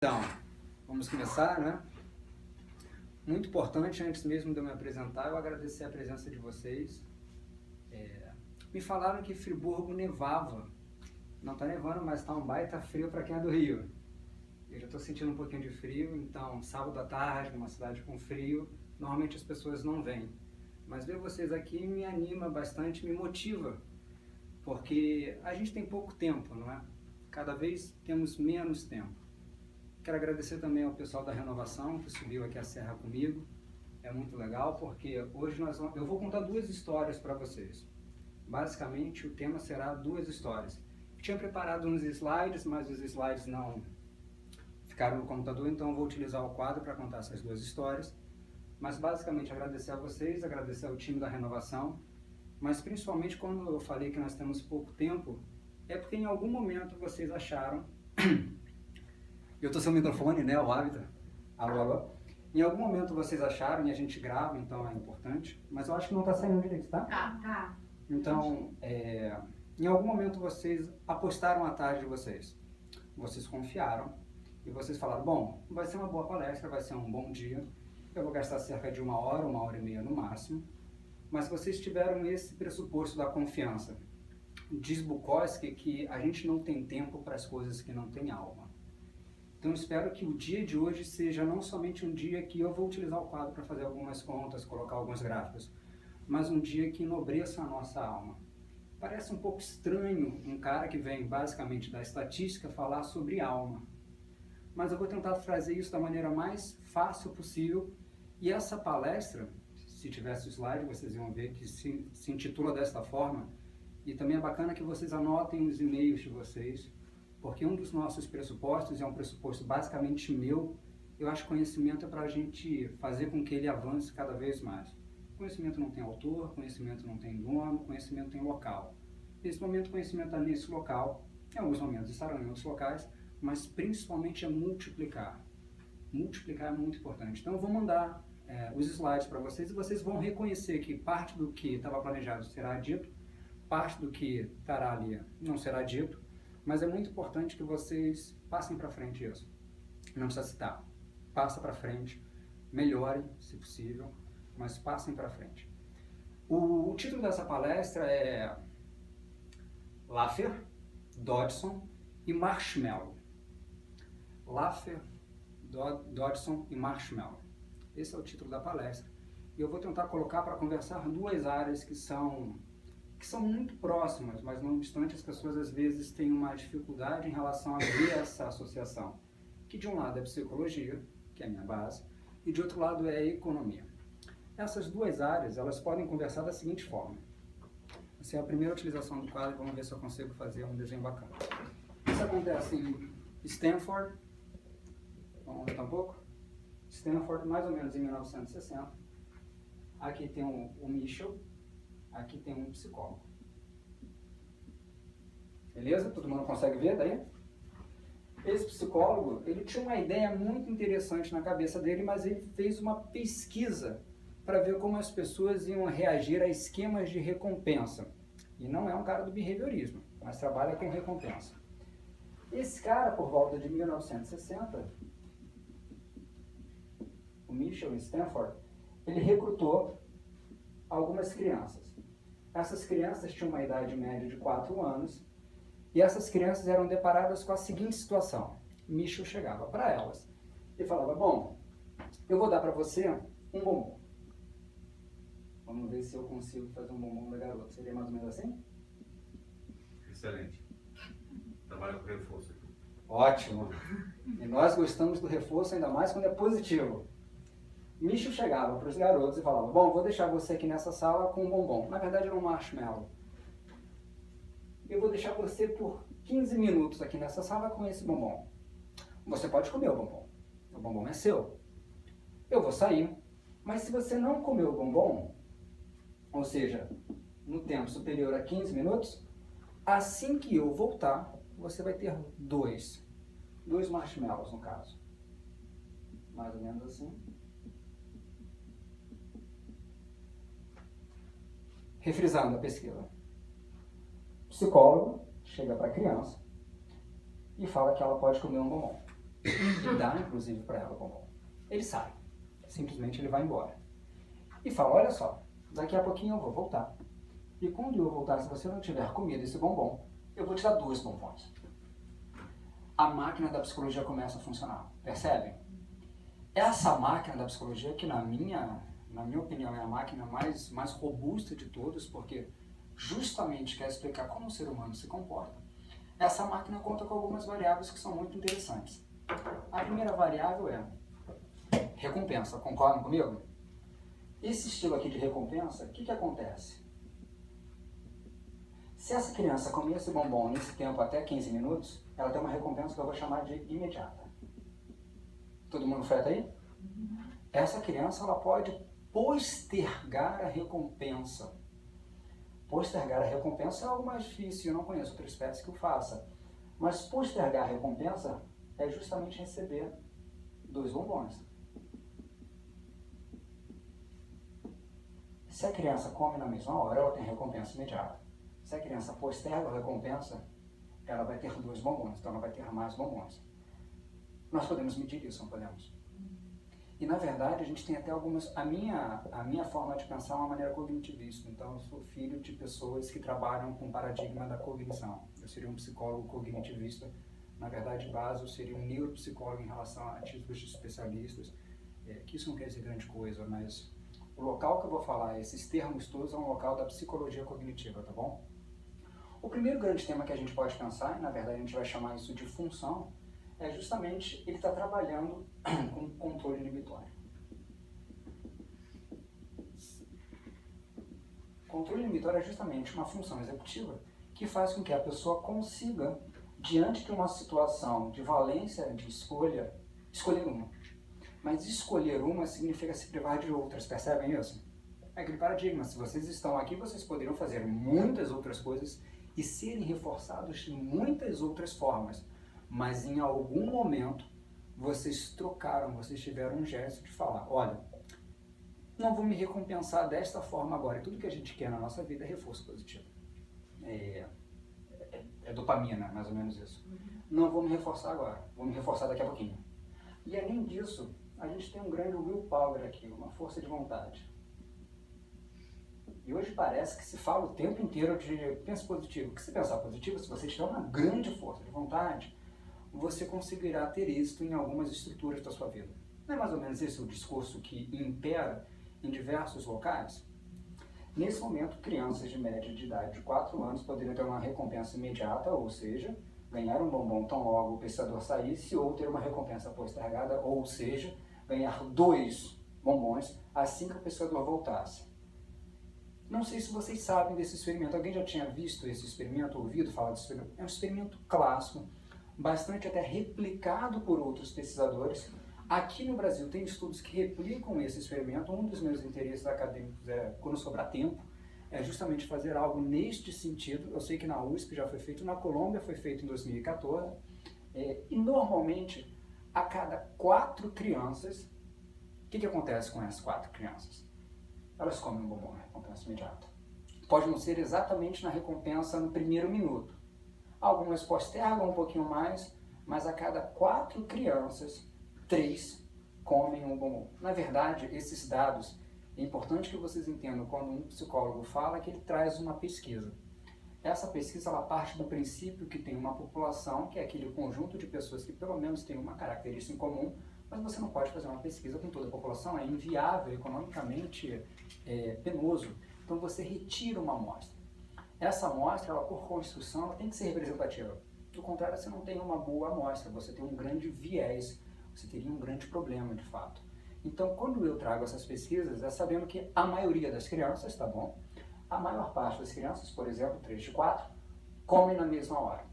Então, vamos começar, né? Muito importante, antes mesmo de eu me apresentar, eu agradecer a presença de vocês. Me falaram que Friburgo nevava. Não está nevando, mas está um baita frio para quem é do Rio. Eu já estou sentindo um pouquinho de frio, então sábado à tarde, numa cidade com frio, normalmente as pessoas não vêm. Mas ver vocês aqui me anima bastante, me motiva, porque a gente tem pouco tempo, não é? Cada vez temos menos tempo. Quero agradecer também ao pessoal da Renovação que subiu aqui a serra comigo. É muito legal porque hoje eu vou contar duas histórias para vocês. Basicamente o tema será duas histórias. Eu tinha preparado uns slides, mas os slides não ficaram no computador, então eu vou utilizar o quadro para contar essas duas histórias. Mas basicamente agradecer a vocês, agradecer ao time da Renovação, mas principalmente quando eu falei que nós temos pouco tempo, é porque em algum momento vocês acharam... Eu estou sem o microfone, né, o hábito. Alô, alô. Em algum momento vocês acharam, e a gente grava, então é importante, mas eu acho que não está saindo direito, tá? Tá. Então, em algum momento vocês apostaram a tarde de vocês. Vocês confiaram e vocês falaram, bom, vai ser uma boa palestra, vai ser um bom dia, eu vou gastar cerca de 1 hora e meia no máximo, mas vocês tiveram esse pressuposto da confiança. Diz Bukowski que a gente não tem tempo para as coisas que não têm alma. Então espero que o dia de hoje seja não somente um dia que eu vou utilizar o quadro para fazer algumas contas, colocar alguns gráficos, mas um dia que enobreça a nossa alma. Parece um pouco estranho um cara que vem basicamente da estatística falar sobre alma, mas eu vou tentar trazer isso da maneira mais fácil possível, e essa palestra, se tivesse o slide, vocês iam ver que se intitula desta forma, e também é bacana que vocês anotem os e-mails de vocês, porque um dos nossos pressupostos é um pressuposto basicamente meu. Eu acho que conhecimento é para a gente fazer com que ele avance cada vez mais. Conhecimento não tem autor, conhecimento não tem dono, conhecimento tem local. Nesse momento, conhecimento está nesse local, em alguns momentos estarão em outros locais, mas principalmente é multiplicar. Multiplicar é muito importante. Então eu vou mandar os slides para vocês e vocês vão reconhecer que parte do que estava planejado será dito, parte do que estará ali não será dito, mas é muito importante que vocês passem para frente isso. Não precisa citar. Passa para frente, melhore, se possível, mas passem para frente. O título dessa palestra é Laffer, Dodson e Marshmallow. Laffer, Dodson e Marshmallow. Esse é o título da palestra. E eu vou tentar colocar para conversar duas áreas que são muito próximas, mas não obstante as pessoas às vezes têm uma dificuldade em relação a ver essa associação, que de um lado é psicologia, que é a minha base, e de outro lado é a economia. Essas duas áreas, elas podem conversar da seguinte forma. Essa é a primeira utilização do quadro, vamos ver se eu consigo fazer um desenho bacana. Isso acontece em Stanford, vamos aumentar um pouco, Stanford mais ou menos em 1960, aqui tem o Michel, aqui tem um psicólogo. Beleza? Todo mundo consegue ver daí? Esse psicólogo, ele tinha uma ideia muito interessante na cabeça dele, mas ele fez uma pesquisa para ver como as pessoas iam reagir a esquemas de recompensa. E não é um cara do behaviorismo, mas trabalha com recompensa. Esse cara, por volta de 1960, o Michel em Stanford, ele recrutou algumas crianças. Essas crianças tinham uma idade média de 4 anos e essas crianças eram deparadas com a seguinte situação. Michel chegava para elas e falava, bom, eu vou dar para você um bombom. Vamos ver se eu consigo fazer um bombom da garota. Seria mais ou menos assim? Excelente. Trabalha com reforço aqui. Ótimo. E nós gostamos do reforço ainda mais quando é positivo. Michel chegava para os garotos e falava, bom, vou deixar você aqui nessa sala com um bombom. Na verdade era um marshmallow. Eu vou deixar você por 15 minutos aqui nessa sala com esse bombom. Você pode comer o bombom é seu. Eu vou sair, mas se você não comer o bombom, ou seja, no tempo superior a 15 minutos, assim que eu voltar, você vai ter dois marshmallows no caso. Mais ou menos assim. Refrisando a pesquisa. O psicólogo chega para a criança e fala que ela pode comer um bombom. e dá, inclusive, para ela o bombom. Ele sai. Simplesmente ele vai embora. E fala, olha só, daqui a pouquinho eu vou voltar. E quando eu voltar, se você não tiver comido esse bombom, eu vou te dar 2 bombons. A máquina da psicologia começa a funcionar. Percebem? Essa máquina da psicologia, que na minha opinião é a máquina mais robusta de todas, porque justamente quer explicar como o ser humano se comporta, essa máquina conta com algumas variáveis que são muito interessantes. A primeira variável é recompensa. Concordam comigo? Esse estilo aqui de recompensa, o que acontece? Se essa criança comer esse bombom nesse tempo até 15 minutos, ela tem uma recompensa que eu vou chamar de imediata. Todo mundo foi até aí? Essa criança ela pode postergar a recompensa. Postergar a recompensa é algo mais difícil, eu não conheço outra espécie que o faça. Mas postergar a recompensa é justamente receber 2 bombons. Se a criança come na mesma hora, ela tem recompensa imediata. Se a criança posterga a recompensa, ela vai ter 2 bombons, então ela vai ter mais bombons. Nós podemos medir isso, não podemos? E na verdade a gente tem até algumas... A minha forma de pensar é uma maneira cognitivista, então eu sou filho de pessoas que trabalham com o paradigma da cognição. Eu seria um psicólogo cognitivista, na verdade base eu seria um neuropsicólogo em relação a títulos de especialistas, que isso não quer dizer grande coisa, mas o local que eu vou falar, esses termos todos, é um local da psicologia cognitiva, tá bom? O primeiro grande tema que a gente pode pensar, e na verdade a gente vai chamar isso de função, é justamente ele está trabalhando com controle inibitório. Controle inibitório é justamente uma função executiva que faz com que a pessoa consiga, diante de uma situação de valência de escolha, escolher uma. Mas escolher uma significa se privar de outras, percebem isso? É aquele paradigma, se vocês estão aqui, vocês poderiam fazer muitas outras coisas e serem reforçados de muitas outras formas. Mas em algum momento, vocês trocaram, vocês tiveram um gesto de falar, olha, não vou me recompensar desta forma agora. E tudo que a gente quer na nossa vida é reforço positivo. É dopamina, mais ou menos isso. Não vou me reforçar agora, vou me reforçar daqui a pouquinho. E além disso, a gente tem um grande willpower aqui, uma força de vontade. E hoje parece que se fala o tempo inteiro de pensa positivo. Porque se pensar positivo, se você tiver uma grande força de vontade, você conseguirá ter êxito em algumas estruturas da sua vida. Não é mais ou menos esse o discurso que impera em diversos locais? Nesse momento, crianças de média de idade de 4 anos poderiam ter uma recompensa imediata, ou seja, ganhar um bombom tão logo o pesquisador saísse, ou ter uma recompensa postergada, ou seja, ganhar 2 bombons assim que o pesquisador voltasse. Não sei se vocês sabem desse experimento. Alguém já tinha visto esse experimento, ouvido falar desse experimento? É um experimento clássico, bastante até replicado por outros pesquisadores. Aqui no Brasil tem estudos que replicam esse experimento. Um dos meus interesses acadêmicos, quando sobrar tempo, é justamente fazer algo neste sentido. Eu sei que na USP já foi feito, na Colômbia foi feito em 2014. E normalmente, a cada 4 crianças, o que acontece com essas 4 crianças? Elas comem um bombom na recompensa imediata. Pode não ser exatamente na recompensa no primeiro minuto. Algumas postergam um pouquinho mais, mas a cada 4 crianças, 3 comem um bombom. Na verdade, esses dados, é importante que vocês entendam quando um psicólogo fala que ele traz uma pesquisa. Essa pesquisa ela parte do princípio que tem uma população, que é aquele conjunto de pessoas que pelo menos tem uma característica em comum, mas você não pode fazer uma pesquisa com toda a população, é inviável, economicamente penoso. Então você retira uma amostra. Essa amostra, ela, por construção, ela tem que ser representativa. Do contrário, você não tem uma boa amostra, você tem um grande viés, você teria um grande problema de fato. Então, quando eu trago essas pesquisas, é sabendo que a maioria das crianças, tá bom? A maior parte das crianças, por exemplo, 3 de 4, comem na mesma hora.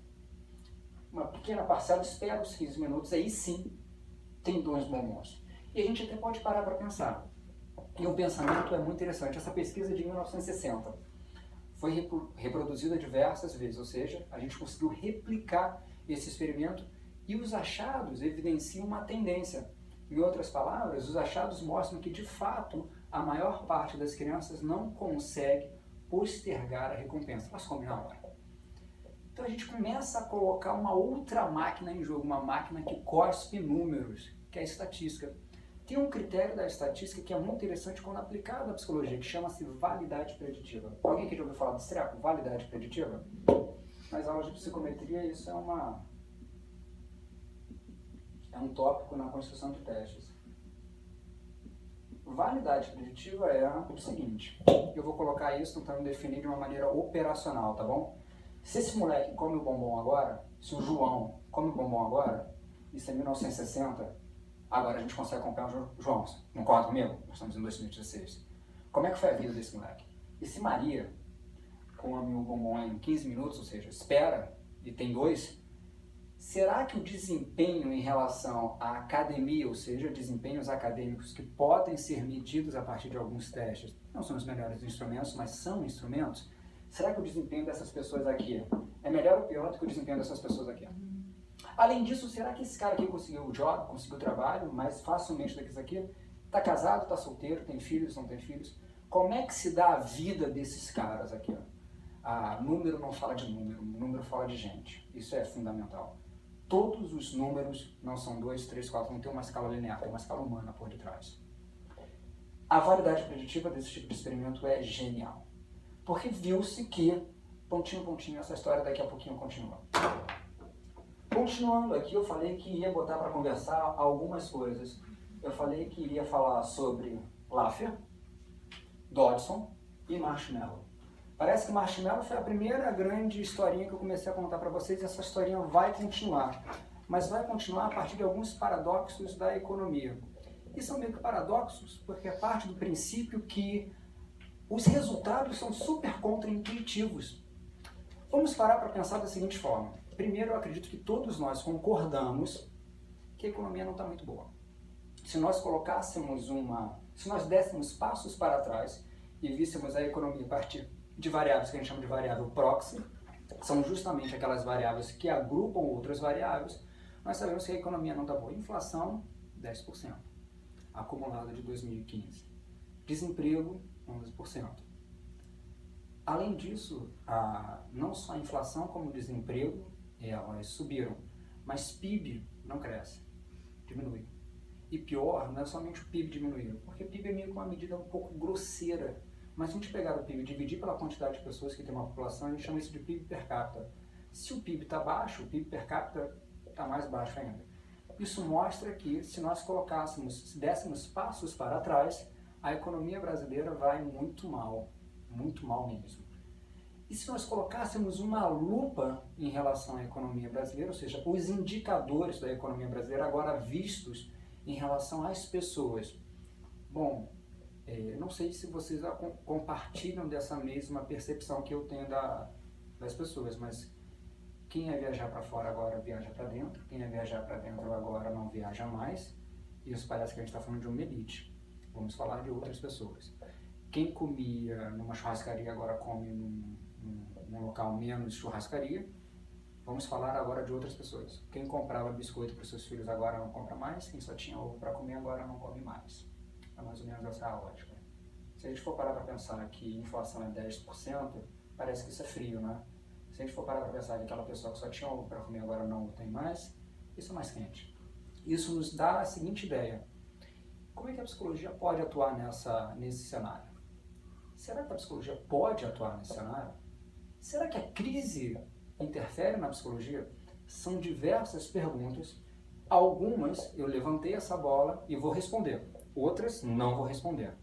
Uma pequena parcela espera os 15 minutos, aí sim, tem 2 bombons. E a gente até pode parar para pensar. E o pensamento é muito interessante. Essa pesquisa é de 1960 foi reproduzida diversas vezes, ou seja, a gente conseguiu replicar esse experimento e os achados evidenciam uma tendência. Em outras palavras, os achados mostram que, de fato, a maior parte das crianças não consegue postergar a recompensa. Elas comem na hora. Então a gente começa a colocar uma outra máquina em jogo, uma máquina que cospe números, que é a estatística. Tem um critério da estatística que é muito interessante quando aplicado à psicologia, que chama-se validade preditiva. Alguém aqui já ouviu falar desse treco? Validade preditiva? Nas aulas de psicometria isso é um tópico na construção de testes. Validade preditiva é o seguinte, eu vou colocar isso tentando definir de uma maneira operacional, tá bom? Se esse moleque come o bombom agora, se o João come o bombom agora, isso é 1960, agora a gente consegue acompanhar o João, concorda comigo? Nós estamos em 2016. Como é que foi a vida desse moleque? E se Maria come o bombom em 15 minutos, ou seja, espera e tem 2, será que o desempenho em relação à academia, ou seja, desempenhos acadêmicos que podem ser medidos a partir de alguns testes, não são os melhores instrumentos, mas são instrumentos, será que o desempenho dessas pessoas aqui é melhor ou pior do que o desempenho dessas pessoas aqui? Além disso, será que esse cara aqui conseguiu o job, conseguiu o trabalho mais facilmente do que esse aqui? Está casado, está solteiro, tem filhos, não tem filhos? Como é que se dá a vida desses caras aqui? Número não fala de número fala de gente. Isso é fundamental. Todos os números não são 2, 3, 4, não tem uma escala linear, tem uma escala humana por detrás. A validade preditiva desse tipo de experimento é genial. Porque viu-se que, pontinho, pontinho, essa história daqui a pouquinho continua. Continuando aqui, eu falei que ia botar para conversar algumas coisas. Eu falei que iria falar sobre Laffer, Dodson e Marshmallow. Parece que Marshmallow foi a primeira grande historinha que eu comecei a contar para vocês e essa historinha vai continuar. Mas vai continuar a partir de alguns paradoxos da economia. E são meio que paradoxos porque é parte do princípio que os resultados são super contraintuitivos. Vamos parar para pensar da seguinte forma. Primeiro, eu acredito que todos nós concordamos que a economia não está muito boa. Se nós colocássemos se nós dessemos passos para trás e víssemos a economia a partir de variáveis que a gente chama de variável proxy, são justamente aquelas variáveis que agrupam outras variáveis, nós sabemos que a economia não está boa. Inflação, 10%, acumulada de 2015. Desemprego, 11%. Além disso, não só a inflação como o desemprego, elas subiram, mas PIB não cresce, diminui. E pior, não é somente o PIB diminuir, porque PIB é meio que uma medida um pouco grosseira, mas se a gente pegar o PIB e dividir pela quantidade de pessoas que tem uma população, a gente chama isso de PIB per capita. Se o PIB está baixo, o PIB per capita está mais baixo ainda. Isso mostra que se nós se dessemos passos para trás, a economia brasileira vai muito mal mesmo. E se nós colocássemos uma lupa em relação à economia brasileira, ou seja, os indicadores da economia brasileira agora vistos em relação às pessoas? Bom, não sei se vocês compartilham dessa mesma percepção que eu tenho das pessoas, mas quem é viajar para fora agora viaja para dentro, quem é viajar para dentro agora não viaja mais. Isso parece que a gente está falando de uma elite. Vamos falar de outras pessoas. Quem comia numa churrascaria agora come num local menos churrascaria. Vamos falar agora de outras pessoas. Quem comprava biscoito para os seus filhos agora não compra mais. Quem só tinha ovo para comer agora não come mais. É mais ou menos essa a lógica. Se a gente for parar para pensar que inflação é 10%, parece que isso é frio, né? Se a gente for parar para pensar que aquela pessoa que só tinha ovo para comer agora não tem mais, isso é mais quente. Isso nos dá a seguinte ideia. Como é que a psicologia pode atuar nesse cenário? Será que a psicologia pode atuar nesse cenário? Será que a crise interfere na psicologia? São diversas perguntas. Algumas eu levantei essa bola e vou responder. Outras não vou responder.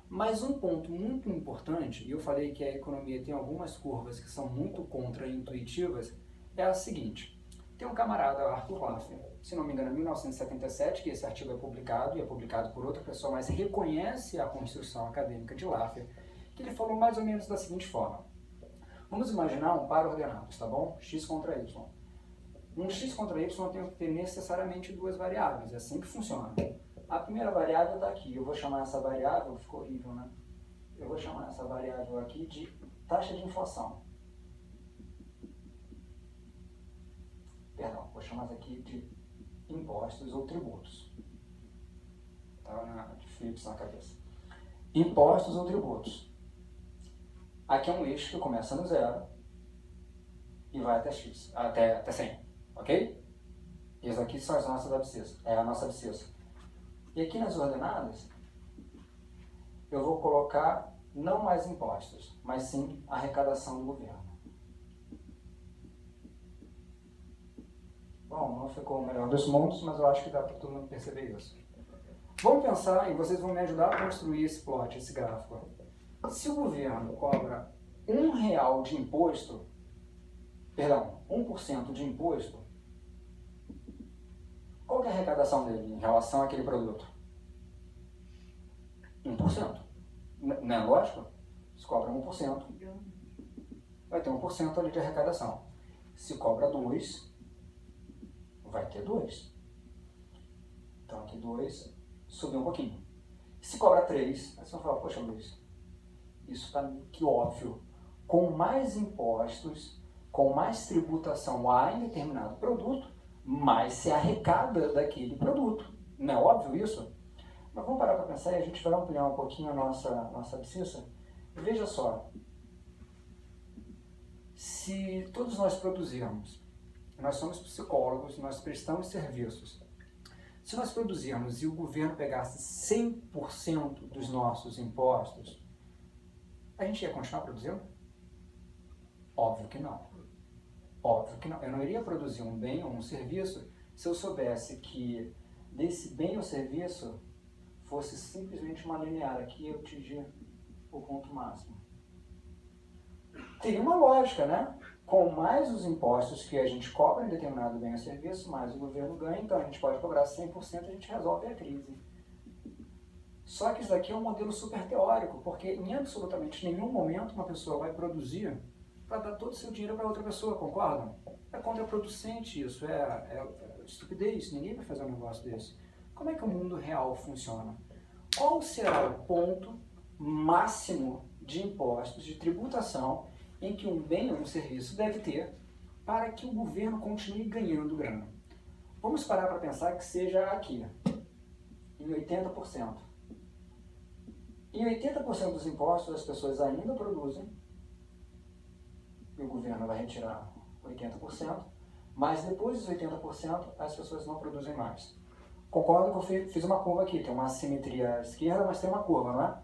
Mas um ponto muito importante, e eu falei que a economia tem algumas curvas que são muito contraintuitivas, é a seguinte. Tem um camarada, Arthur Laffer, se não me engano, em 1977, que esse artigo é publicado, e é publicado por outra pessoa, mas reconhece a construção acadêmica de Laffer, que ele falou mais ou menos da seguinte forma. Vamos imaginar um par ordenado, tá bom? X contra Y. Um X contra Y tem que ter necessariamente duas variáveis, é assim que funciona. A primeira variável está aqui, eu vou chamar essa variável, ficou horrível, né? Eu vou chamar essa variável aqui de taxa de inflação. Perdão, vou chamar essa aqui de impostos ou tributos. Estava difícil na cabeça. Impostos ou tributos. Aqui é um eixo que começa no zero e vai até X, até 100, ok? Isso aqui são as nossas abscissas, é a nossa abscissa. E aqui nas ordenadas, eu vou colocar não mais impostos, mas sim a arrecadação do governo. Bom, não ficou o melhor dos mundos, mas eu acho que dá para todo mundo perceber isso. Vamos pensar, e vocês vão me ajudar a construir esse plot, esse gráfico. Se o governo cobra R$1 de imposto, perdão, 1% de imposto, qual que é a arrecadação dele em relação àquele produto? 1%. Não é lógico? Se cobra 1%, vai ter 1% ali de arrecadação. Se cobra 2%, vai ter 2%. Então aqui 2%, subiu um pouquinho. Se cobra 3%, aí você vai falar, poxa Luiz, isso está meio que óbvio. Com mais impostos, com mais tributação a em determinado produto, mais se arrecada daquele produto. Não é óbvio isso? Mas vamos parar para pensar e a gente vai ampliar um pouquinho a nossa abscissa. Veja só, se todos nós produzirmos, nós somos psicólogos, nós prestamos serviços, se nós produzirmos e o governo pegasse 100% dos nossos impostos, a gente ia continuar produzindo? Óbvio que não. Óbvio que não. Eu não iria produzir um bem ou um serviço se eu soubesse que desse bem ou serviço fosse simplesmente uma linear aqui e eu atingir o ponto máximo. Teria uma lógica, né? Com mais os impostos que a gente cobra em determinado bem ou serviço, mais o governo ganha, então a gente pode cobrar 100% e a gente resolve a crise. Só que isso daqui é um modelo super teórico, porque em absolutamente nenhum momento uma pessoa vai produzir para dar todo o seu dinheiro para outra pessoa, concordam? É contraproducente isso, é estupidez, ninguém vai fazer um negócio desse. Como é que o mundo real funciona? Qual será o ponto máximo de impostos, de tributação, em que um bem ou um serviço deve ter para que o governo continue ganhando grana? Vamos parar para pensar que seja aqui, em 80%. Em 80% dos impostos as pessoas ainda produzem, e o governo vai retirar 80%, mas depois dos 80% as pessoas não produzem mais. Concordo que eu fiz uma curva aqui, tem uma assimetria à esquerda, mas tem uma curva, não é?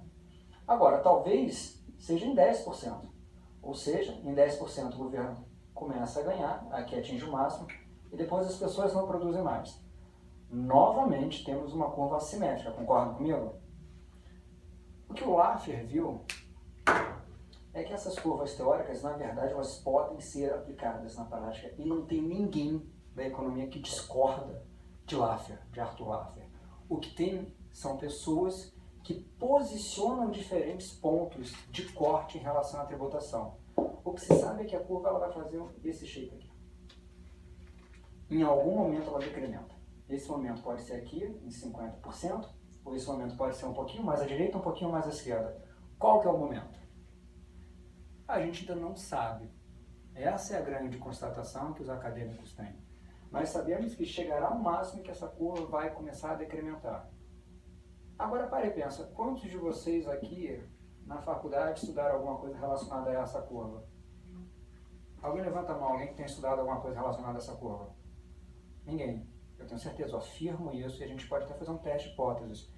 Agora, talvez seja em 10%. Ou seja, em 10% o governo começa a ganhar, aqui atinge o máximo, e depois as pessoas não produzem mais. Novamente, temos uma curva assimétrica, concordam comigo? O que o Laffer viu é que essas curvas teóricas, na verdade, elas podem ser aplicadas na prática e não tem ninguém da economia que discorda de Laffer, de Arthur Laffer. O que tem são pessoas que posicionam diferentes pontos de corte em relação à tributação. O que se sabe é que a curva ela vai fazer esse shape aqui. Em algum momento ela decrementa. Esse momento pode ser aqui, em 50%, ou esse momento pode ser um pouquinho mais à direita, um pouquinho mais à esquerda. Qual que é o momento? A gente ainda não sabe. Essa é a grande constatação que os acadêmicos têm. Nós sabemos que chegará um máximo que essa curva vai começar a decrementar. Agora pare e pensa, quantos de vocês aqui na faculdade estudaram alguma coisa relacionada a essa curva? Alguém levanta a mão, alguém que tem estudado alguma coisa relacionada a essa curva? Ninguém. Eu tenho certeza, eu afirmo isso e a gente pode até fazer um teste de hipóteses.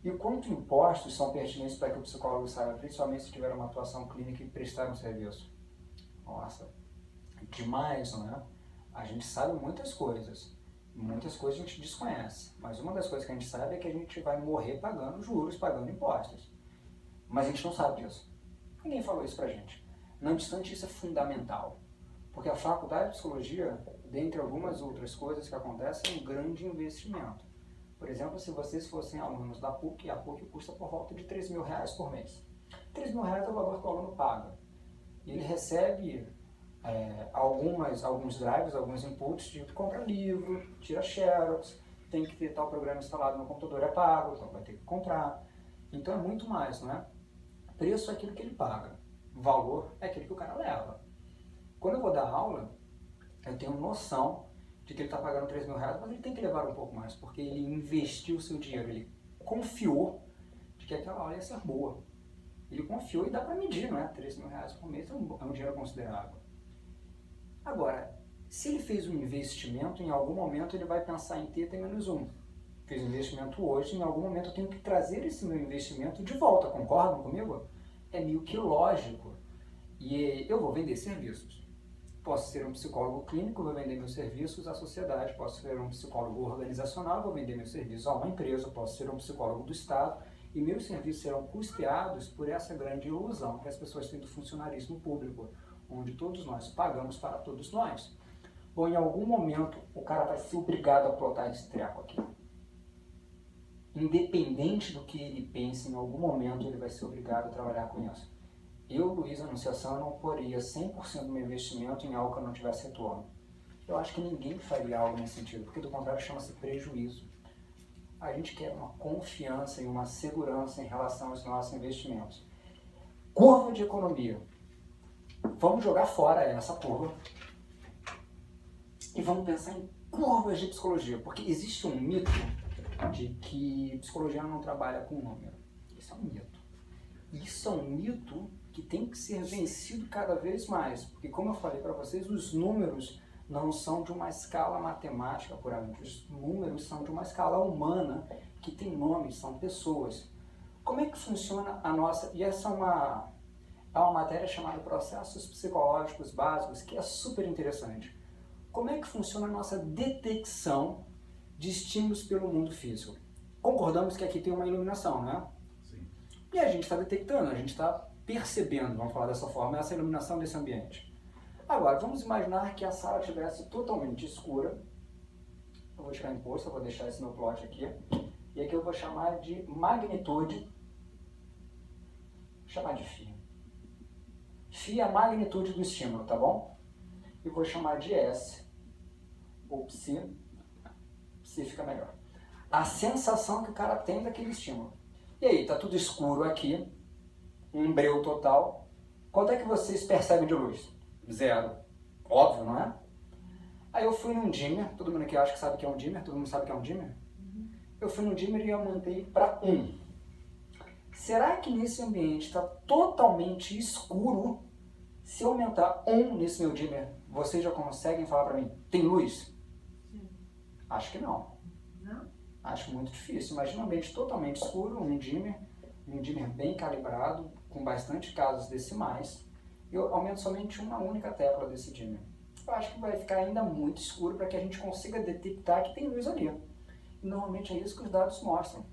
E quanto impostos são pertinentes para que o psicólogo saiba, principalmente se tiver uma atuação clínica e prestar um serviço? Nossa, demais, não é? A gente sabe muitas coisas a gente desconhece, mas uma das coisas que a gente sabe é que a gente vai morrer pagando juros, pagando impostos. Mas a gente não sabe disso. Ninguém falou isso pra gente. Não obstante, isso é fundamental, porque a faculdade de psicologia, dentre algumas outras coisas que acontecem, é um grande investimento. Por exemplo, se vocês fossem alunos da PUC, a PUC custa por volta de R$3.000 por mês. R$3.000 é o valor que o aluno paga. E ele recebe alguns drives, alguns inputs, de compra livro, tira xerox, tem que ter tal programa instalado no computador, é pago, então vai ter que comprar. Então é muito mais, não é? Preço é aquilo que ele paga, valor é aquilo que o cara leva. Quando eu vou dar aula, eu tenho noção de que ele está pagando R$3.000, mas ele tem que levar um pouco mais, porque ele investiu o seu dinheiro, ele confiou de que aquela aula ia ser boa. Ele confiou e dá para medir, não é? R$3.000 por mês é um dinheiro considerável. Agora, se ele fez um investimento, em algum momento ele vai pensar em ter T-1. Fiz um investimento hoje, em algum momento eu tenho que trazer esse meu investimento de volta, concordam comigo? É meio que lógico. E eu vou vender serviços. Posso ser um psicólogo clínico, vou vender meus serviços à sociedade. Posso ser um psicólogo organizacional, vou vender meus serviços a uma empresa. Posso ser um psicólogo do Estado. E meus serviços serão custeados por essa grande ilusão que as pessoas têm do funcionarismo público, onde todos nós pagamos para todos nós. Bom, em algum momento o cara vai ser obrigado a plotar esse treco aqui. Independente do que ele pense, em algum momento ele vai ser obrigado a trabalhar com isso. Eu, Luiz Anunciação, não poria 100% do meu investimento em algo que eu não tivesse retorno. Eu acho que ninguém faria algo nesse sentido, porque do contrário chama-se prejuízo. A gente quer uma confiança e uma segurança em relação aos nossos investimentos. Curva de economia. Vamos jogar fora essa curva e vamos pensar em curvas de psicologia, porque existe um mito de que psicologia não trabalha com número. Isso é um mito. Isso é um mito que tem que ser vencido cada vez mais, porque como eu falei para vocês, os números não são de uma escala matemática puramente, os números são de uma escala humana, que tem nomes, são pessoas. Como é que funciona a nossa... E essa é uma matéria chamada Processos Psicológicos Básicos, que é super interessante. Como é que funciona a nossa detecção de estímulos pelo mundo físico? Concordamos que aqui tem uma iluminação, né? Sim. E a gente está detectando, a gente está percebendo, vamos falar dessa forma, essa iluminação desse ambiente. Agora, vamos imaginar que a sala estivesse totalmente escura. Eu vou tirar imposto, eu vou deixar esse meu plot aqui. E aqui eu vou chamar de magnitude. Vou chamar de φ. Φ é a magnitude do estímulo, tá bom? E vou chamar de S, ou psi. Psi fica melhor. A sensação que o cara tem daquele estímulo. E aí, tá tudo escuro aqui, um breu total. Quanto é que vocês percebem de luz? 0. Óbvio, não é? Aí eu fui num dimmer, todo mundo aqui acha que sabe o que é um dimmer, todo mundo sabe o que é um dimmer? Eu fui no dimmer e aumentei para 1. Será que nesse ambiente está totalmente escuro? Se eu aumentar 1 nesse meu dimmer, vocês já conseguem falar para mim, tem luz? Sim. Acho que não. Não? Acho muito difícil. Imagina um ambiente totalmente escuro, um dimmer bem calibrado, com bastante casos decimais. Eu aumento somente uma única tecla desse dimmer. Eu acho que vai ficar ainda muito escuro para que a gente consiga detectar que tem luz ali. E normalmente é isso que os dados mostram.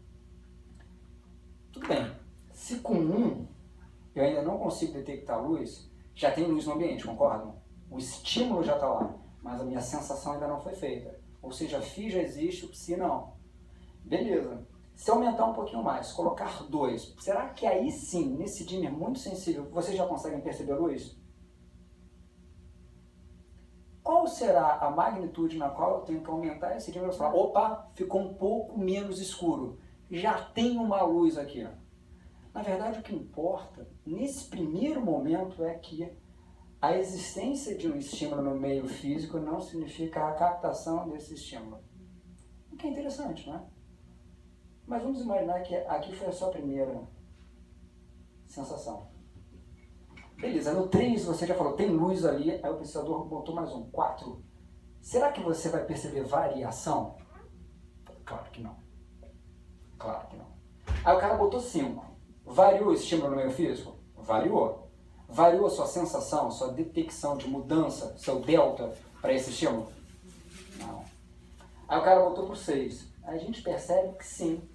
Tudo bem. Se com 1 eu ainda não consigo detectar luz, já tem luz no ambiente, concordam? O estímulo já está lá, mas a minha sensação ainda não foi feita. Ou seja, a φ já existe, o psi não. Beleza. Se aumentar um pouquinho mais, colocar 2, será que aí sim, nesse dimmer muito sensível, vocês já conseguem perceber a luz? Qual será a magnitude na qual eu tenho que aumentar esse dimmer e falar, opa, ficou um pouco menos escuro, já tem uma luz aqui. Na verdade, o que importa, nesse primeiro momento, é que a existência de um estímulo no meio físico não significa a captação desse estímulo. O que é interessante, não é? Mas vamos imaginar que aqui foi a sua primeira sensação. Beleza, no 3 você já falou, tem luz ali, aí o pesquisador botou mais um, 4. Será que você vai perceber variação? Claro que não. Claro que não. Aí o cara botou 5. Variou o estímulo no meio físico? Variou. Variou a sua sensação, sua detecção de mudança, seu delta para esse estímulo? Não. Aí o cara botou por 6. Aí a gente percebe que sim.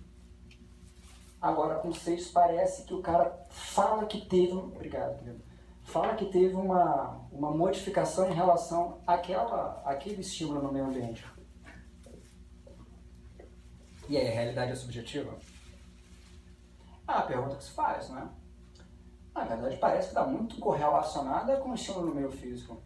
Agora com 6 parece que o cara fala que teve... Obrigado, querido. Fala que teve uma modificação em relação àquele estímulo no meio ambiente. E aí, a realidade é subjetiva? Ah, a pergunta que se faz, né? Na verdade, parece que está muito correlacionada com o estímulo no meio físico.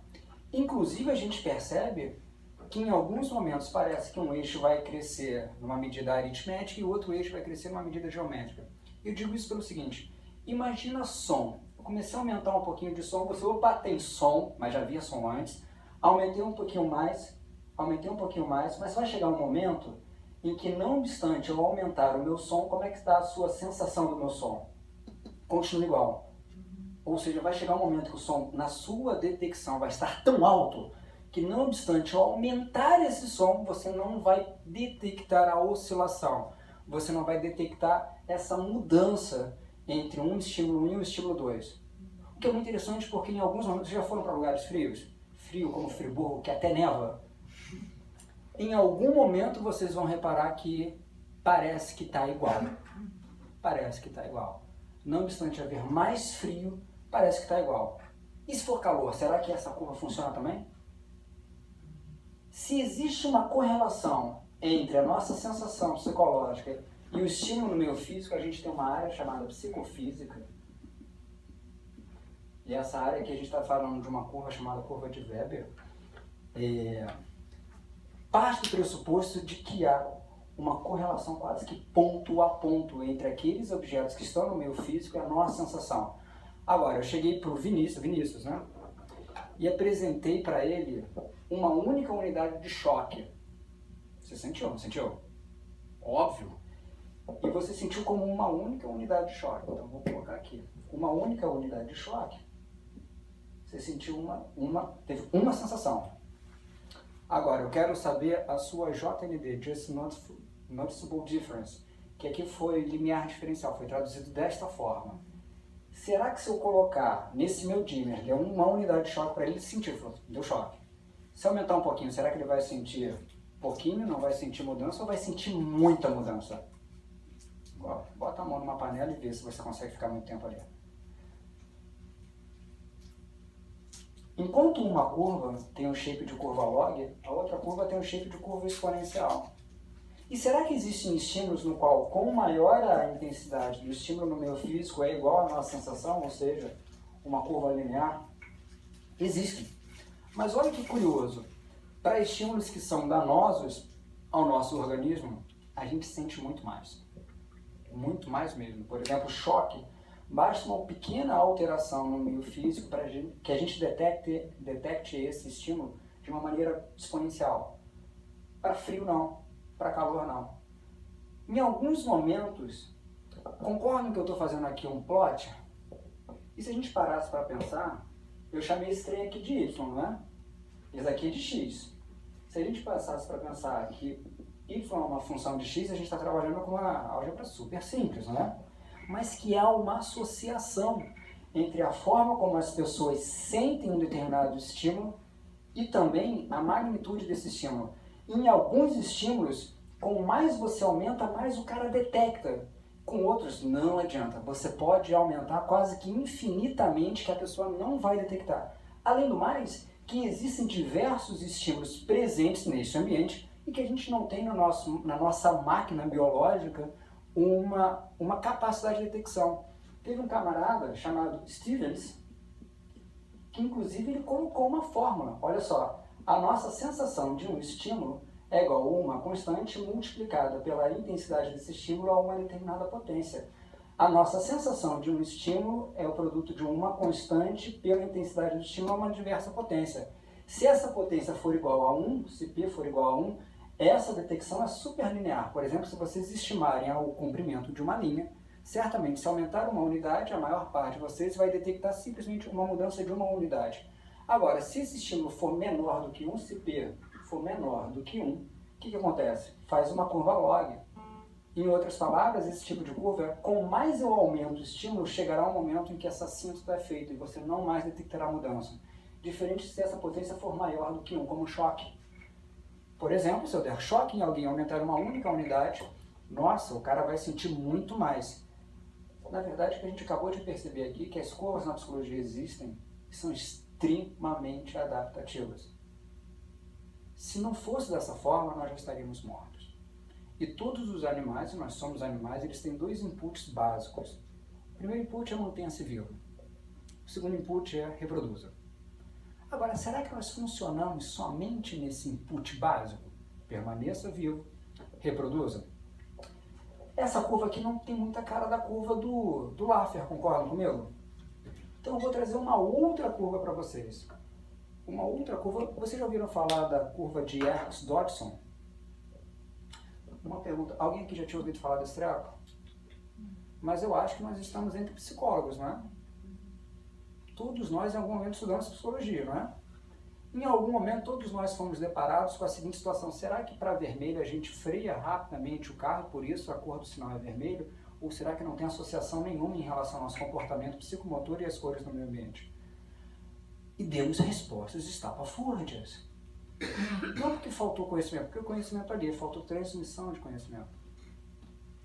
Inclusive, a gente percebe que em alguns momentos parece que um eixo vai crescer numa medida aritmética e o outro eixo vai crescer numa medida geométrica. Eu digo isso pelo seguinte, imagina som. Eu comecei a aumentar um pouquinho de som, você, opa, tem som, mas já havia som antes, aumentei um pouquinho mais, mas vai chegar um momento em que, não obstante eu aumentar o meu som, como é que está a sua sensação do meu som? Continua igual. Ou seja, vai chegar um momento que o som, na sua detecção, vai estar tão alto que não obstante ao aumentar esse som, você não vai detectar a oscilação, você não vai detectar essa mudança entre um estímulo 1 e um estímulo 2. O que é muito interessante porque em alguns momentos, já foram para lugares frios? Frio como Friburgo, que até neva. Em algum momento vocês vão reparar que parece que está igual. Parece que está igual. Não obstante haver mais frio, parece que está igual. E se for calor, será que essa curva funciona também? Se existe uma correlação entre a nossa sensação psicológica e o estímulo no meio físico, a gente tem uma área chamada psicofísica. E essa área que a gente está falando de uma curva chamada curva de Weber, parte do pressuposto de que há uma correlação quase que ponto a ponto entre aqueles objetos que estão no meio físico e a nossa sensação. Agora, eu cheguei para o Vinícius, né? E apresentei para ele uma única unidade de choque. Você sentiu, não sentiu? Óbvio. E você sentiu como uma única unidade de choque. Então, vou colocar aqui. Uma única unidade de choque. Você sentiu teve uma sensação. Agora, eu quero saber a sua JND, Just Noticeable Difference, que aqui foi limiar diferencial, foi traduzido desta forma. Será que se eu colocar nesse meu dimmer, que é uma unidade de choque para ele sentir, deu choque. Se aumentar um pouquinho, será que ele vai sentir pouquinho, não vai sentir mudança ou vai sentir muita mudança? Bota a mão numa panela e vê se você consegue ficar muito tempo ali. Enquanto uma curva tem um shape de curva log, a outra curva tem um shape de curva exponencial. E será que existem estímulos no qual, com maior a intensidade do estímulo no meio físico é igual à nossa sensação, ou seja, uma curva linear? Existem. Mas olha que curioso, para estímulos que são danosos ao nosso organismo, a gente sente muito mais. Muito mais mesmo. Por exemplo, choque. Basta uma pequena alteração no meio físico para que a gente detecte esse estímulo de uma maneira exponencial. Para frio, não. Para calor, não. Em alguns momentos, concordam que eu estou fazendo aqui um plot? E se a gente parasse para pensar, eu chamei esse trem aqui de Y, não é? Esse aqui é de X. Se a gente passasse para pensar que Y é uma função de X, a gente está trabalhando com uma álgebra super simples, não é? Mas que há uma associação entre a forma como as pessoas sentem um determinado estímulo e também a magnitude desse estímulo. Em alguns estímulos, com mais você aumenta, mais o cara detecta. Com outros, não adianta. Você pode aumentar quase que infinitamente que a pessoa não vai detectar. Além do mais, que existem diversos estímulos presentes neste ambiente e que a gente não tem na nossa máquina biológica uma capacidade de detecção. Teve um camarada chamado Stevens, que inclusive ele colocou uma fórmula. Olha só, a nossa sensação de um estímulo é igual a uma constante multiplicada pela intensidade desse estímulo a uma determinada potência. A nossa sensação de um estímulo é o produto de uma constante pela intensidade do estímulo a uma diversa potência. Se essa potência for igual a 1, se P for igual a 1, essa detecção é superlinear. Por exemplo, se vocês estimarem o comprimento de uma linha, certamente se aumentar uma unidade, a maior parte de vocês vai detectar simplesmente uma mudança de uma unidade. Agora, se esse estímulo for menor do que 1, se P for menor do que 1, o que acontece? Faz uma curva log. Em outras palavras, esse tipo de curva, com mais eu aumento o estímulo, chegará um momento em que essa síntese é feita e você não mais detectará mudança. Diferente se essa potência for maior do que 1, como choque. Por exemplo, se eu der choque em alguém e aumentar uma única unidade, nossa, o cara vai sentir muito mais. Na verdade, o que a gente acabou de perceber aqui é que as curvas na psicologia existem e são extremamente adaptativas. Se não fosse dessa forma, nós já estaríamos mortos. E todos os animais, nós somos animais, eles têm dois inputs básicos. O primeiro input é mantenha-se vivo. O segundo input é reproduza. Agora, será que nós funcionamos somente nesse input básico? Permaneça vivo, reproduza. Essa curva aqui não tem muita cara da curva do Laffer, concordam comigo? Então eu vou trazer uma outra curva para vocês. Uma outra curva, vocês já ouviram falar da curva de Yerkes-Dodson? Uma pergunta, alguém aqui já tinha ouvido falar desse treco? Mas eu acho que nós estamos entre psicólogos, não é? Todos nós em algum momento estudamos psicologia, não é? Em algum momento, todos nós fomos deparados com a seguinte situação: será que para vermelho a gente freia rapidamente o carro, por isso a cor do sinal é vermelho? Ou será que não tem associação nenhuma em relação ao nosso comportamento psicomotor e às cores do meio ambiente? E demos respostas estapafúrdias. Não porque faltou conhecimento, porque o conhecimento ali, faltou transmissão de conhecimento.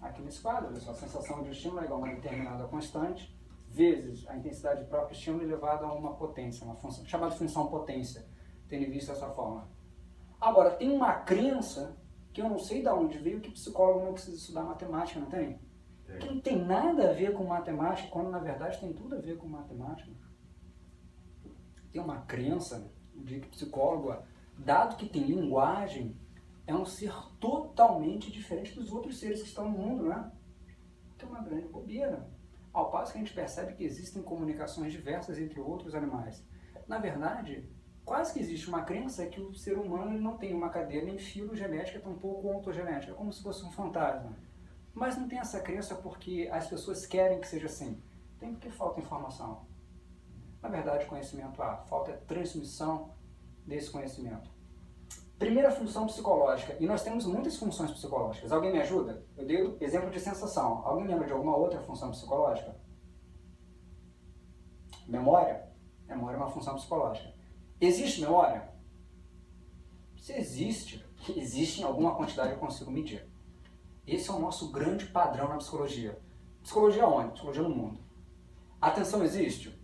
Aqui nesse quadro, a sensação de estímulo é igual a uma determinada constante, vezes a intensidade do próprio estímulo elevada a uma potência, uma função, chamada função potência, tendo visto dessa forma. Agora, tem uma crença, que eu não sei de onde veio, que psicólogo não precisa estudar matemática, não tem? Que não tem nada a ver com matemática, quando na verdade tem tudo a ver com matemática. Tem uma crença de que psicólogo, dado que tem linguagem, é um ser totalmente diferente dos outros seres que estão no mundo, né? Que é uma grande bobeira. Ao passo que a gente percebe que existem comunicações diversas entre outros animais. Na verdade, quase que existe uma crença que o ser humano ele não tem uma cadeia nem filogenética, tampouco ontogenética, como se fosse um fantasma. Mas não tem essa crença porque as pessoas querem que seja assim. Tem porque falta informação. Na verdade, conhecimento há, falta transmissão desse conhecimento. Primeira função psicológica, e nós temos muitas funções psicológicas. Alguém me ajuda? Eu dei o exemplo de sensação. Alguém lembra de alguma outra função psicológica? Memória? Memória é uma função psicológica. Existe memória? Se existe, existe em alguma quantidade eu consigo medir. Esse é o nosso grande padrão na psicologia. Psicologia onde? Psicologia no mundo. Atenção existe?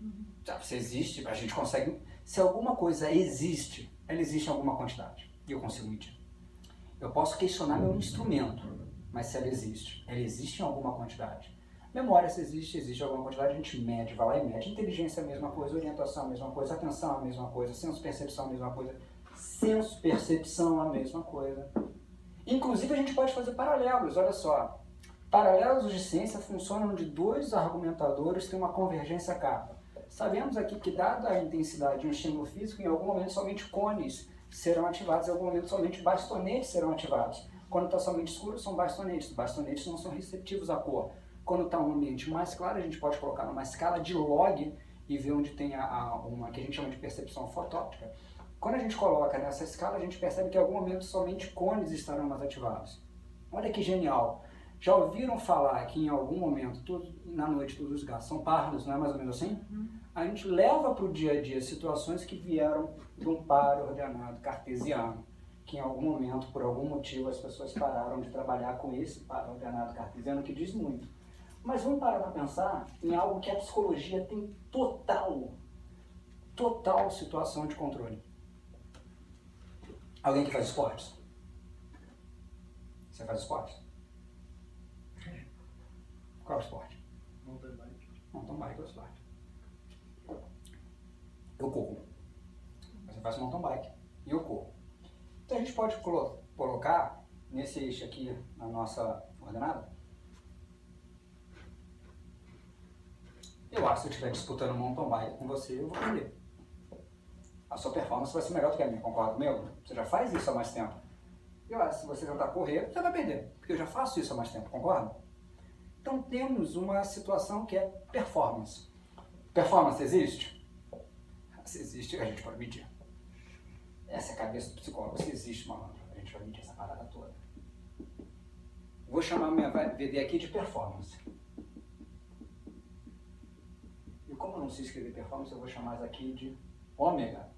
Se existe, a gente consegue... Se alguma coisa existe, ela existe em alguma quantidade. E eu consigo medir. Eu posso questionar meu instrumento, mas se ela existe em alguma quantidade. Memória, se existe em alguma quantidade, a gente mede, vai lá e mede. Inteligência é a mesma coisa, orientação é a mesma coisa, atenção é a mesma coisa, senso-percepção é a mesma coisa, senso-percepção é a mesma coisa. Inclusive, a gente pode fazer paralelos, olha só. Paralelos de ciência funcionam de dois argumentadores que têm uma convergência capa. Sabemos aqui que, dada a intensidade de um estímulo físico, em algum momento somente cones serão ativados, em algum momento somente bastonetes serão ativados. Quando está somente escuro, são bastonetes. Bastonetes não são receptivos à cor. Quando está um ambiente mais claro, a gente pode colocar numa escala de log e ver onde tem uma que a gente chama de percepção fotóptica. Quando a gente coloca nessa escala, a gente percebe que em algum momento somente cones estarão mais ativados. Olha que genial! Já ouviram falar que em algum momento, na noite, todos os gatos são pardos, não é mais ou menos assim? A gente leva para o dia a dia situações que vieram de um par ordenado cartesiano, que em algum momento, por algum motivo, as pessoas pararam de trabalhar com esse par ordenado cartesiano, que diz muito. Mas vamos parar para pensar em algo que a psicologia tem total situação de controle. Alguém que faz esportes? Você faz esportes? Qual é o esporte? Mountain bike. Mountain bike é o esporte. Eu corro. Você faz mountain bike e eu corro. Então a gente pode colocar nesse eixo aqui na nossa ordenada. Eu acho que se eu estiver disputando mountain bike com você, eu vou perder. A sua performance vai ser melhor do que a minha, concorda comigo? Você já faz isso há mais tempo. Eu acho que se você tentar correr, você vai perder, porque eu já faço isso há mais tempo, concorda? Então temos uma situação que é performance. Performance existe? Se existe, a gente pode medir. Essa é a cabeça do psicólogo. Se existe, malandro, a gente vai medir essa parada toda. Vou chamar minha VD aqui de performance. E como eu não sei escrever performance, eu vou chamar isso aqui de ômega.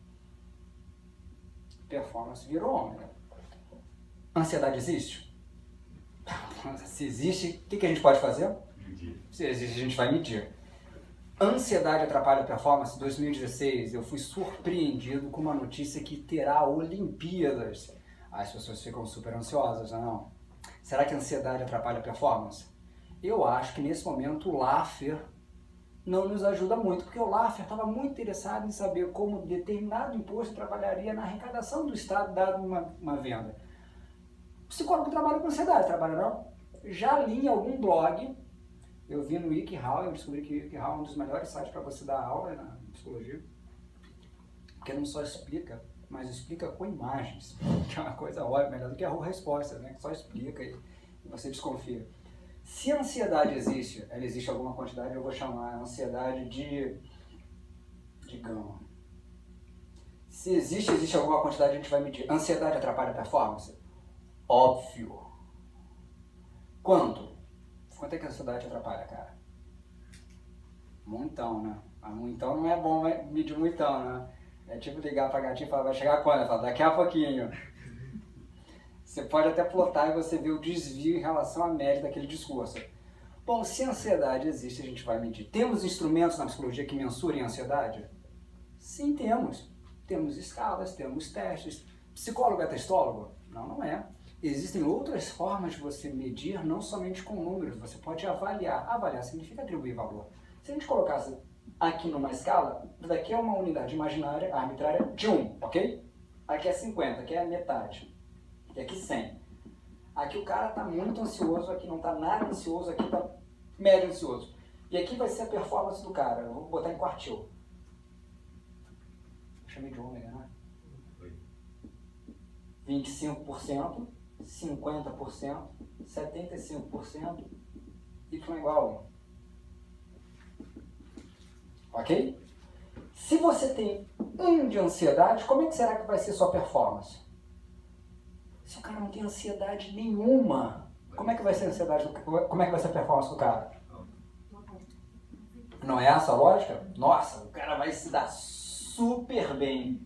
Performance virou ômega. Ansiedade existe? Se existe, o que a gente pode fazer? Medir. Se existe, a gente vai medir. Ansiedade atrapalha a performance? 2016, eu fui surpreendido com uma notícia que terá Olimpíadas. As pessoas ficam super ansiosas, não? Será que a ansiedade atrapalha a performance? Eu acho que nesse momento o Laffer não nos ajuda muito, porque o Laffer estava muito interessado em saber como determinado imposto trabalharia na arrecadação do Estado, dado uma venda. O psicólogo trabalha com ansiedade, trabalha não? Já li em algum blog, eu vi no WikiHow, eu descobri que o WikiHow é um dos melhores sites para você dar aula na psicologia, porque não só explica, mas explica com imagens, que é uma coisa óbvia, melhor do que a resposta, né? Que só explica e você desconfia. Se a ansiedade existe, ela existe em alguma quantidade, eu vou chamar a ansiedade de gama. Se existe alguma quantidade, a gente vai medir. Ansiedade atrapalha a performance? Óbvio. Quanto? Quanto é que a ansiedade atrapalha, cara? Muitão, né? Mas muitão não é bom medir muitão, né? É tipo ligar pra gatinha e falar, vai chegar quando? Fala, daqui a pouquinho. Você pode até plotar e você vê o desvio em relação à média daquele discurso. Bom, se a ansiedade existe, a gente vai medir. Temos instrumentos na psicologia que mensurem a ansiedade? Sim, temos. Temos escalas, temos testes. Psicólogo é testólogo? Não, não é. Existem outras formas de você medir, não somente com números. Você pode avaliar. Avaliar significa atribuir valor. Se a gente colocasse aqui numa escala, daqui é uma unidade imaginária, arbitrária, de 1, ok? Aqui é 50, aqui é a metade. E aqui 100. Aqui o cara está muito ansioso, aqui não está nada ansioso, aqui está médio ansioso. E aqui vai ser a performance do cara. Eu vou botar em quartil. Eu chamei de ômega, né? 25%, 50%, 75%, y igual a 1. Ok? Se você tem 1 de ansiedade, como é que será que vai ser sua performance? Se o cara não tem ansiedade nenhuma, como é que vai ser a ansiedade como é que vai ser a performance do cara? Não é essa a lógica? Nossa, o cara vai se dar super bem.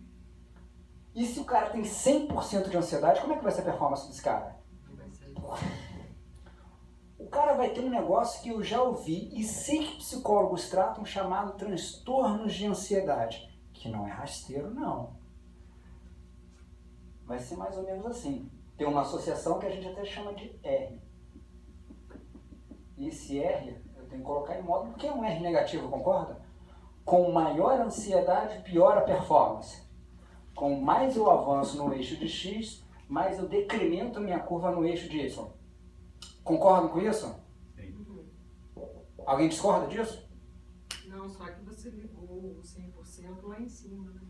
E se o cara tem 100% de ansiedade, como é que vai ser a performance desse cara? O cara vai ter um negócio que eu já ouvi e sei que psicólogos tratam chamado transtornos de ansiedade, que não é rasteiro, não. Vai ser mais ou menos assim. Tem uma associação que a gente até chama de R. E esse R, eu tenho que colocar em módulo, porque é um R negativo, concorda? Com maior ansiedade, pior a performance. Com mais eu avanço no eixo de X, mais eu decremento minha curva no eixo de Y. Concordam com isso? Sim. Alguém discorda disso? Não, só que você ligou o 100% lá em cima, né?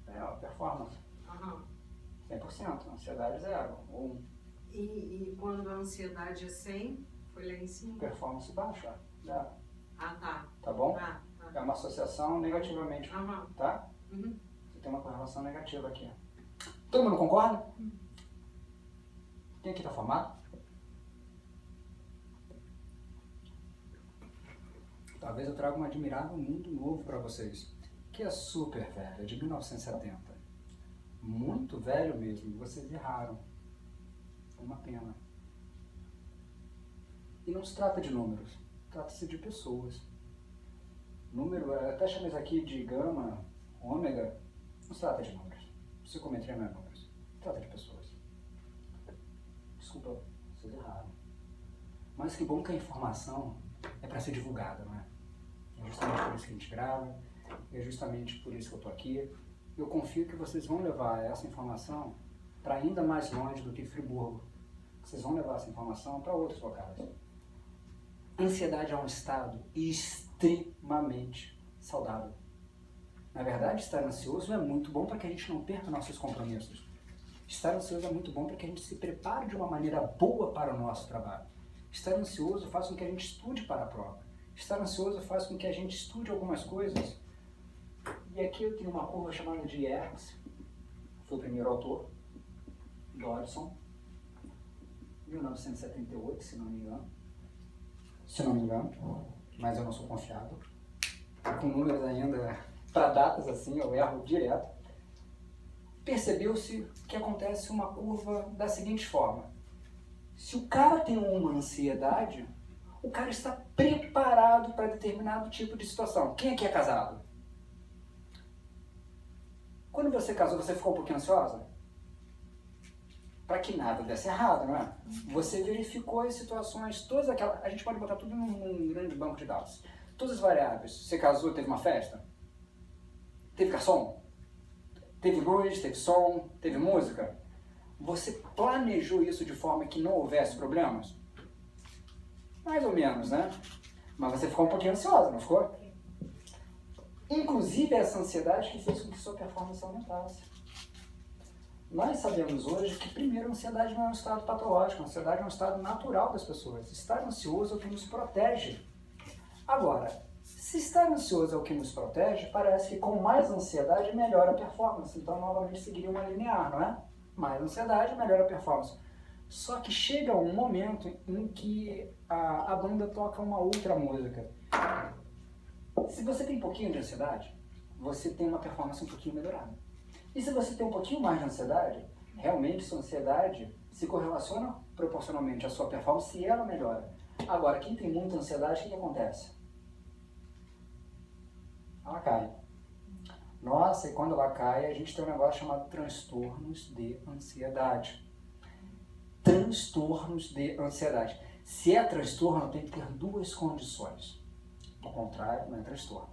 É, ó, performance. Aham. 100%, ansiedade 0, 1. E quando a ansiedade é 100, foi lá em cima? Performance baixa, 0. Ah, tá. Tá bom? Tá. É uma associação negativamente, Aham. tá? Uhum. Você tem uma correlação negativa aqui. Todo mundo concorda? Quem aqui tá formado? Talvez eu traga um admirável mundo novo para vocês, que é super velho, é de 1970. Muito velho mesmo, vocês erraram. É uma pena. E não se trata de números, trata-se de pessoas. Número, até chamei isso aqui de gama, ômega, não se trata de números. Psicometria não é números, trata de pessoas. Desculpa, vocês erraram. Mas que bom que a informação é para ser divulgada, não é? É justamente por isso que a gente grava, é justamente por isso que eu estou aqui. Eu confio que vocês vão levar essa informação para ainda mais longe do que Friburgo. Vocês vão levar essa informação para outros locais. Ansiedade é um estado extremamente saudável. Na verdade, estar ansioso é muito bom para que a gente não perca nossos compromissos. Estar ansioso é muito bom para que a gente se prepare de uma maneira boa para o nosso trabalho. Estar ansioso faz com que a gente estude para a prova. Estar ansioso faz com que a gente estude algumas coisas. E aqui eu tenho uma curva chamada de Yerkes, foi o primeiro autor, Dodson, 1978, se não me engano. Se não me engano, mas eu não sou confiável. Com números ainda, para datas assim, eu erro direto. Percebeu-se que acontece uma curva da seguinte forma. Se o cara tem uma ansiedade, o cara está preparado para determinado tipo de situação. Quem aqui é casado? Quando você casou, você ficou um pouquinho ansiosa? Para que nada desse errado, não é? Você verificou as situações, todas aquelas... A gente pode botar tudo num grande banco de dados. Todas as variáveis. Você casou, teve uma festa? Teve garçom? Teve luz, teve som, teve música? Você planejou isso de forma que não houvesse problemas? Mais ou menos, né? Mas você ficou um pouquinho ansiosa, não ficou? Inclusive essa ansiedade que fez com que sua performance aumentasse. Nós sabemos hoje que, primeiro, a ansiedade não é um estado patológico, a ansiedade é um estado natural das pessoas. Estar ansioso é o que nos protege. Agora, Se estar ansioso é o que nos protege, parece que com mais ansiedade melhora a performance. Então, novamente, seguiria uma linear, não é? Mais ansiedade, melhora a performance. Só que chega um momento em que a banda toca uma outra música. Se você tem um pouquinho de ansiedade, você tem uma performance um pouquinho melhorada. E se você tem um pouquinho mais de ansiedade, realmente sua ansiedade se correlaciona proporcionalmente à sua performance e ela melhora. Agora, quem tem muita ansiedade, o que acontece? Ela cai. Nossa, e quando ela cai, a gente tem um negócio chamado transtornos de ansiedade. Transtornos de ansiedade. Se é transtorno, tem que ter duas condições. Ao contrário, não é transtorno.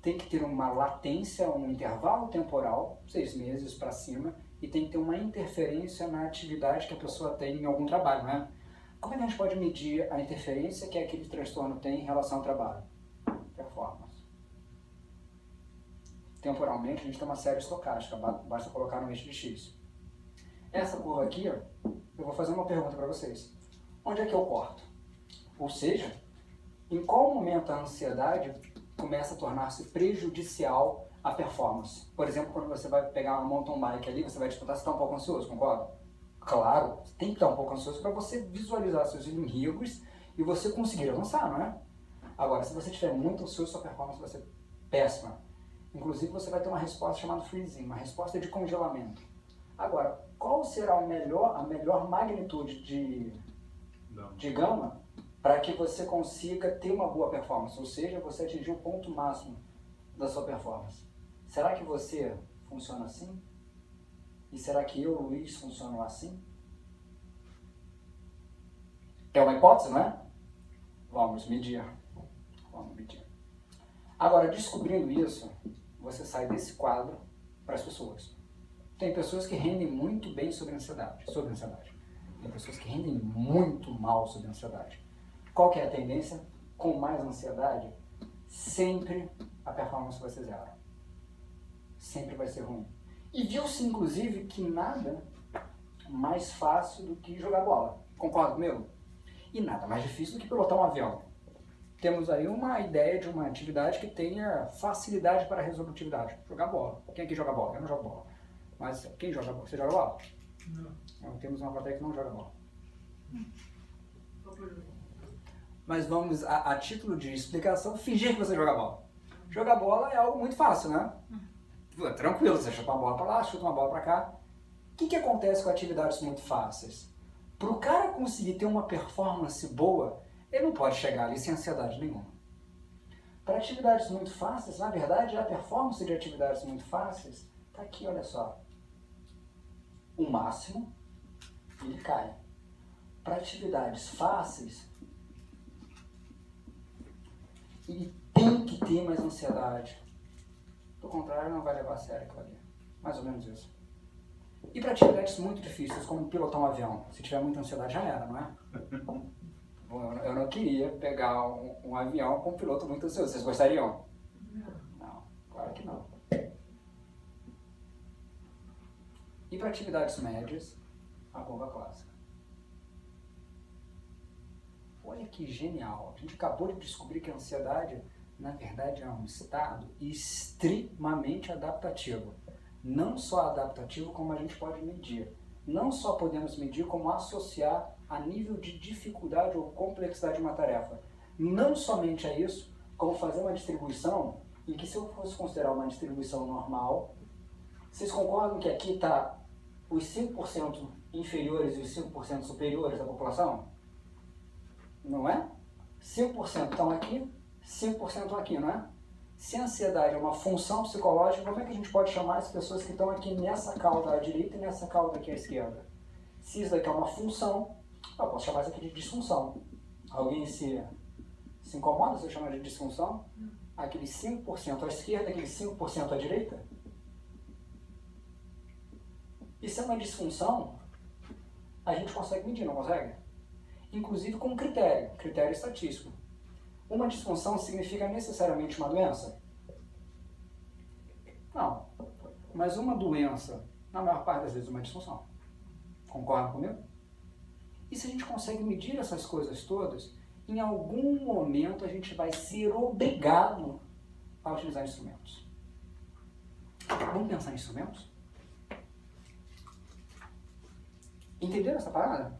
Tem que ter uma latência, um intervalo temporal, 6 meses para cima, e tem que ter uma interferência na atividade que a pessoa tem em algum trabalho, né? Como é que a gente pode medir a interferência que aquele transtorno tem em relação ao trabalho? Performance. Temporalmente, a gente tem uma série estocástica, basta colocar no eixo de X. Essa curva aqui, ó, eu vou fazer uma pergunta para vocês. Onde é que eu corto? Ou seja, em qual momento a ansiedade começa a tornar-se prejudicial à performance? Por exemplo, quando você vai pegar uma mountain bike ali, você vai disputar, você está um pouco ansioso, concorda? Claro, tem que estar um pouco ansioso para você visualizar seus inimigos e você conseguir avançar, não é? Agora, se você estiver muito ansioso, sua performance vai ser péssima. Inclusive, você vai ter uma resposta chamada freezing, uma resposta de congelamento. Agora, qual será a melhor magnitude de gama para que você consiga ter uma boa performance? Ou seja, você atingir o ponto máximo da sua performance. Será que você funciona assim? E será que eu, Luiz, funciono assim? É uma hipótese, não é? Vamos medir. Vamos medir. Agora, descobrindo isso, você sai desse quadro para as pessoas. Tem pessoas que rendem muito bem sobre ansiedade. Tem pessoas que rendem muito mal sobre ansiedade. Qual que é a tendência? Com mais ansiedade, sempre a performance vai ser zero. Sempre vai ser ruim. E viu-se, inclusive, que nada mais fácil do que jogar bola. Concorda comigo? E nada mais difícil do que pilotar um avião. Temos aí uma ideia de uma atividade que tenha facilidade para a resolutividade. Jogar bola. Quem aqui joga bola? Eu não jogo bola. Mas quem joga bola? Você joga bola? Não. Então, temos uma plateia que não joga bola. Só por hoje. Mas vamos, a título de explicação, fingir que você joga bola. Jogar bola é algo muito fácil, né? Tranquilo, você chuta uma bola para lá, chuta uma bola para cá. O que acontece com atividades muito fáceis? Para o cara conseguir ter uma performance boa, ele não pode chegar ali sem ansiedade nenhuma. Para atividades muito fáceis, na verdade, a performance de atividades muito fáceis está aqui, olha só. O máximo, ele cai. Para atividades fáceis, ele tem que ter mais ansiedade. Do contrário, não vai levar a sério aquilo ali. Mais ou menos isso. E para atividades muito difíceis, como pilotar um avião, se tiver muita ansiedade já era, não é? Eu não queria pegar um avião com um piloto muito ansioso. Vocês gostariam? Não, claro que não. E para atividades médias, a curva clássica. Olha que genial. A gente acabou de descobrir que a ansiedade, na verdade, é um estado extremamente adaptativo. Não só adaptativo, como a gente pode medir. Não só podemos medir, como associar a nível de dificuldade ou complexidade de uma tarefa. Não somente a isso, como fazer uma distribuição em que, se eu fosse considerar uma distribuição normal, vocês concordam que aqui está os 5% inferiores e os 5% superiores da população? Não é? 5% estão aqui, 5% estão aqui, não é? Se a ansiedade é uma função psicológica, como é que a gente pode chamar as pessoas que estão aqui nessa cauda à direita e nessa cauda aqui à esquerda? Se isso daqui é uma função, eu posso chamar isso aqui de disfunção. Alguém se incomoda se eu chamar de disfunção? Aquele 5% à esquerda, aquele 5% à direita? Isso é uma disfunção, a gente consegue medir, não consegue? Inclusive com critério estatístico. Uma disfunção significa necessariamente uma doença? Não. Mas uma doença, na maior parte das vezes, é uma disfunção. Concorda comigo? E se a gente consegue medir essas coisas todas, em algum momento a gente vai ser obrigado a utilizar instrumentos. Vamos pensar em instrumentos? Entenderam essa parada?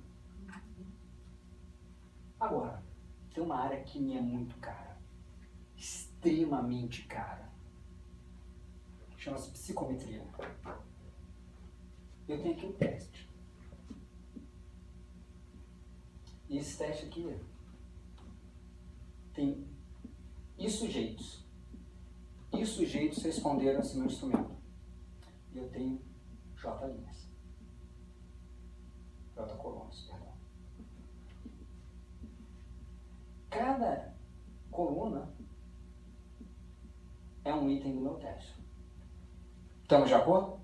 Agora, tem uma área que me é muito cara. Extremamente cara. Chama-se psicometria. Eu tenho aqui um teste. E esse teste aqui tem e sujeitos. E sujeitos responderam esse meu instrumento. E eu tenho J linhas. J colunas, perdão. Cada coluna é um item do meu teste. Estamos de acordo?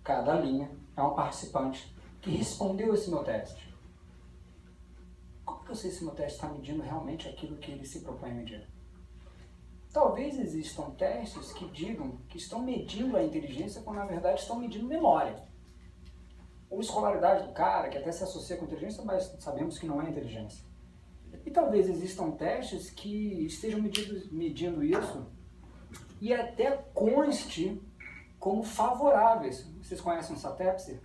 Cada linha é um participante que respondeu esse meu teste. Como que eu sei se meu teste está medindo realmente aquilo que ele se propõe a medir? Talvez existam testes que digam que estão medindo a inteligência quando na verdade estão medindo memória. Ou escolaridade do cara, que até se associa com inteligência, mas sabemos que não é inteligência. E talvez existam testes que estejam medindo isso e até conste como favoráveis. Vocês conhecem o SATEPS?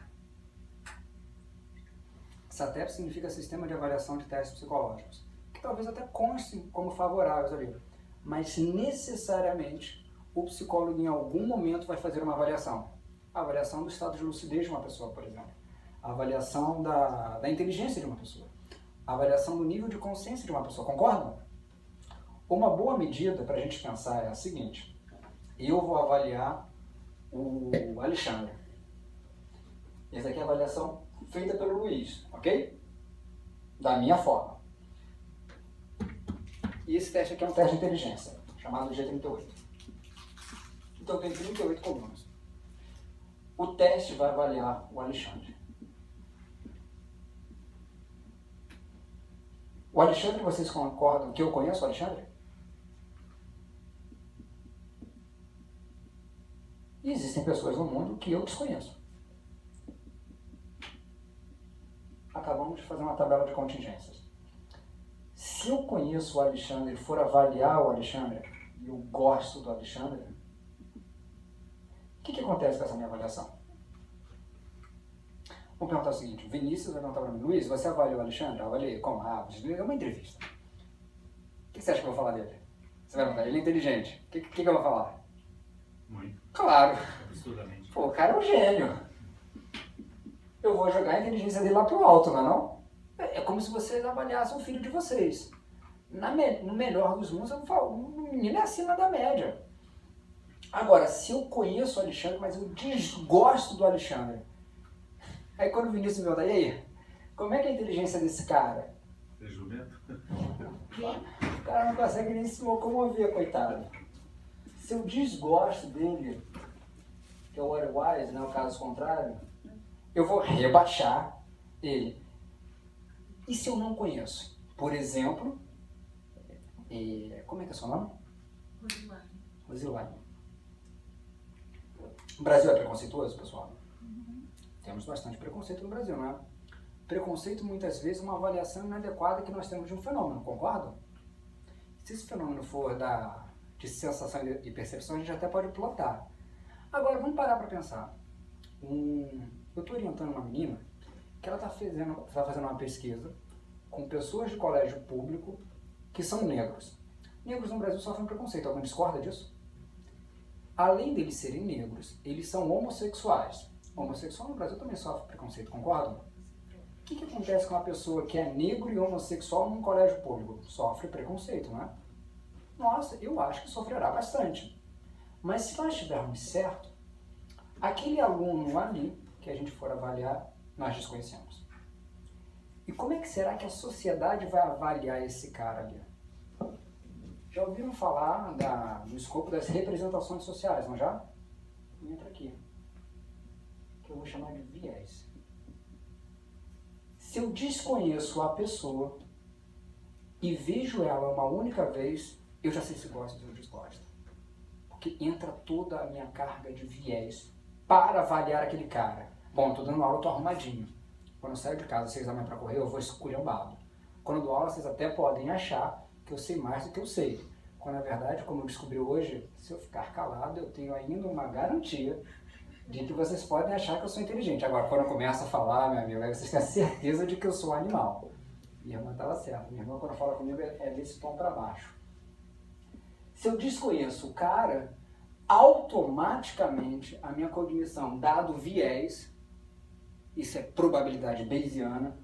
SATEPS significa Sistema de Avaliação de Testes Psicológicos, que talvez até conste como favoráveis ali. Mas necessariamente o psicólogo em algum momento vai fazer uma avaliação. A avaliação do estado de lucidez de uma pessoa, por exemplo. A avaliação da inteligência de uma pessoa. A avaliação do nível de consciência de uma pessoa. Concordam? Uma boa medida para a gente pensar é a seguinte. Eu vou avaliar o Alexandre. Essa aqui é a avaliação feita pelo Luiz, ok? Da minha forma. E esse teste aqui é um teste de inteligência, chamado G38. Então tem 38 colunas. O teste vai avaliar o Alexandre. O Alexandre, vocês concordam que eu conheço o Alexandre? E existem pessoas no mundo que eu desconheço. Acabamos de fazer uma tabela de contingências. Se eu conheço o Alexandre e for avaliar o Alexandre, e eu gosto do Alexandre, o que acontece com essa minha avaliação? Vamos perguntar o seguinte, Vinícius vai perguntar para mim, Luiz, você avaliou o Alexandre? Eu avaliei. Como? É uma entrevista. O que você acha que eu vou falar dele? Você vai perguntar, ele é inteligente. O que eu vou falar? Muito. Claro. Absurdamente. Pô, o cara é um gênio. Eu vou jogar a inteligência dele lá pro alto, não é não? É como se vocês avaliassem o filho de vocês. No melhor dos mundos, eu falo, o menino é acima da média. Agora, se eu conheço o Alexandre, mas eu desgosto do Alexandre, aí quando o Vinícius me pergunta, e aí, como é que é a inteligência desse cara? É jumento? O cara não consegue nem se locomover, coitado. Se eu desgosto dele, que é o otherwise, né, o caso contrário, eu vou rebaixar ele. E se eu não conheço? Por exemplo, como é que é seu nome? Rosilane. O Brasil é preconceituoso, pessoal? Temos bastante preconceito no Brasil, não é? Preconceito, muitas vezes, é uma avaliação inadequada que nós temos de um fenômeno, concordam? Se esse fenômeno for de sensação e percepção, a gente até pode plotar. Agora, vamos parar para pensar. Eu estou orientando uma menina que ela está fazendo uma pesquisa com pessoas de colégio público que são negros. Negros no Brasil sofrem preconceito. Alguém discorda disso? Além deles serem negros, eles são homossexuais. Homossexual no Brasil também sofre preconceito, concordam? O que acontece com uma pessoa que é negro e homossexual num colégio público? Sofre preconceito, não é? Nossa, eu acho que sofrerá bastante. Mas se nós estivermos certo, aquele aluno ali que a gente for avaliar, nós desconhecemos. E como é que será que a sociedade vai avaliar esse cara ali? Já ouviram falar do escopo das representações sociais, não já? Entra aqui. Que eu vou chamar de viés. Se eu desconheço a pessoa e vejo ela uma única vez, eu já sei se gosta ou desgosta. Porque entra toda a minha carga de viés para avaliar aquele cara. Bom, tô dando aula, eu tô arrumadinho. Quando eu saio de casa, 6 da manhã para correr, eu vou esculhambado. Quando eu dou aula, vocês até podem achar que eu sei mais do que eu sei. Quando, na verdade, como eu descobri hoje, se eu ficar calado, eu tenho ainda uma garantia de que vocês podem achar que eu sou inteligente. Agora, quando eu começo a falar, meu amigo, aí vocês têm a certeza de que eu sou um animal. Minha irmã estava certa. Minha irmã, quando fala comigo, é desse tom para baixo. Se eu desconheço o cara, automaticamente a minha cognição, dado o viés, isso é probabilidade bayesiana,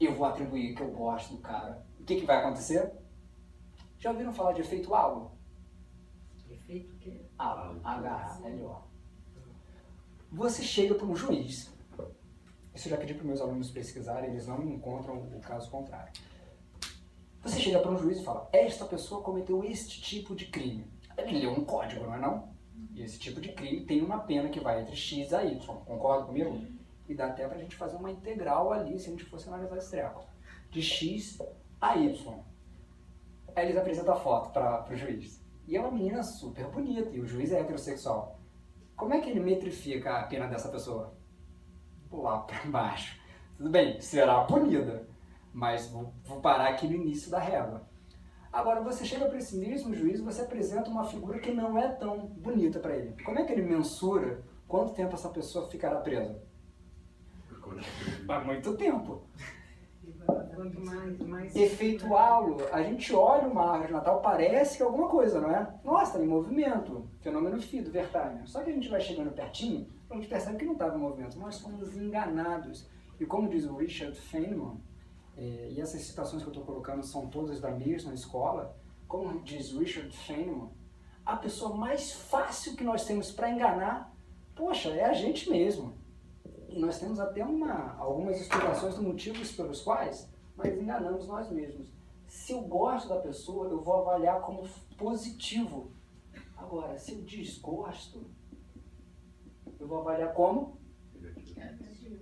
eu vou atribuir que eu gosto do cara. O que vai acontecer? Já ouviram falar de efeito halo? Efeito o quê? Halo, H-A-L-O. Você chega para um juiz, isso eu já pedi para os meus alunos pesquisarem, eles não encontram o caso contrário. Você chega para um juiz e fala, esta pessoa cometeu este tipo de crime. Ele leu um código, não é não? E esse tipo de crime tem uma pena que vai entre X e Y, concorda comigo? E dá até pra gente fazer uma integral ali, se a gente fosse analisar esse treco. De X a Y. Aí eles apresentam a foto para o juiz. E é uma menina super bonita, e o juiz é heterossexual. Como é que ele metrifica a pena dessa pessoa? Lá para baixo. Tudo bem, será punida, mas vou parar aqui no início da régua. Agora, você chega para esse mesmo juiz e você apresenta uma figura que não é tão bonita para ele. Como é que ele mensura quanto tempo essa pessoa ficará presa? Há muito tempo. Quanto mais Efeito halo, a gente olha uma árvore de Natal, parece que é alguma coisa, não é? Nossa, está em movimento. Fenômeno FI do Wertheimer. Só que a gente vai chegando pertinho, a gente percebe que não estava em movimento. Nós fomos enganados. E como diz o Richard Feynman, e essas citações que eu estou colocando são todas da mesma escola, como diz Richard Feynman, a pessoa mais fácil que nós temos para enganar, poxa, é a gente mesmo. E nós temos até algumas explicações dos motivos pelos quais nós enganamos nós mesmos. Se eu gosto da pessoa, eu vou avaliar como positivo. Agora, se eu desgosto, eu vou avaliar como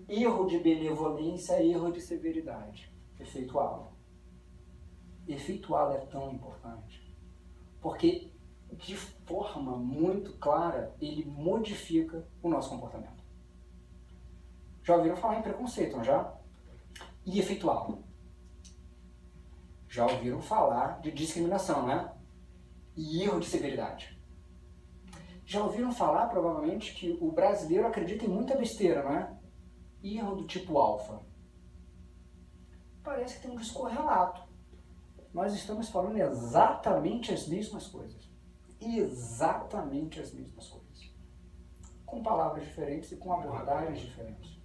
erro de benevolência, erro de severidade. Efeito halo. Efeito halo é tão importante, porque de forma muito clara ele modifica o nosso comportamento. Já ouviram falar em preconceito, não já? E efeito halo? Já ouviram falar de discriminação, né? E erro de severidade. Já ouviram falar, provavelmente, que o brasileiro acredita em muita besteira, não é? Erro do tipo alfa. Parece que tem um descorrelato. Nós estamos falando exatamente as mesmas coisas. Exatamente as mesmas coisas. Com palavras diferentes e com abordagens diferentes.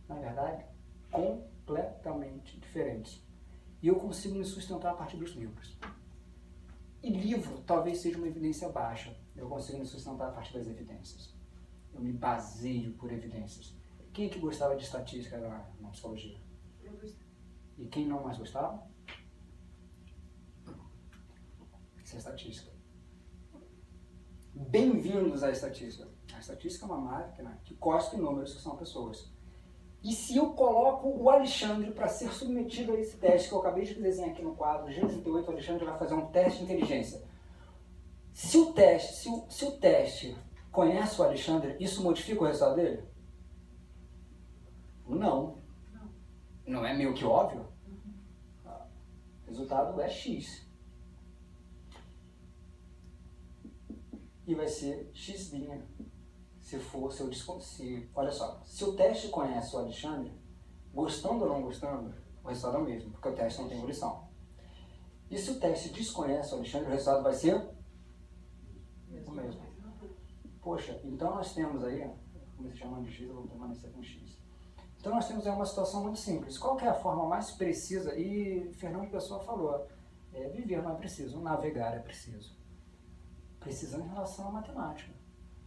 Na verdade, completamente diferentes. E eu consigo me sustentar a partir dos livros. E livro talvez seja uma evidência baixa. Eu consigo me sustentar a partir das evidências. Eu me baseio por evidências. Quem é que gostava de estatística na psicologia? E quem não mais gostava? Isso é estatística. Bem-vindos à estatística. A estatística é uma máquina que cospe números, que são pessoas. E se eu coloco o Alexandre para ser submetido a esse teste que eu acabei de desenhar aqui no quadro, G38, o Alexandre vai fazer um teste de inteligência. Se o teste conhece o Alexandre, isso modifica o resultado dele? Não. Não é meio que óbvio? O resultado é X. E vai ser X'. Olha só, se o teste conhece o Alexandre, gostando ou não gostando, o resultado é o mesmo, porque o teste não tem evolução. E se o teste desconhece o Alexandre, o resultado vai ser o mesmo. Poxa, então nós temos aí, como se chama de X, eu vou permanecer com X. Então nós temos aí uma situação muito simples. Qual que é a forma mais precisa? E Fernando Pessoa falou, viver não é preciso, navegar é preciso. Precisando em relação à matemática.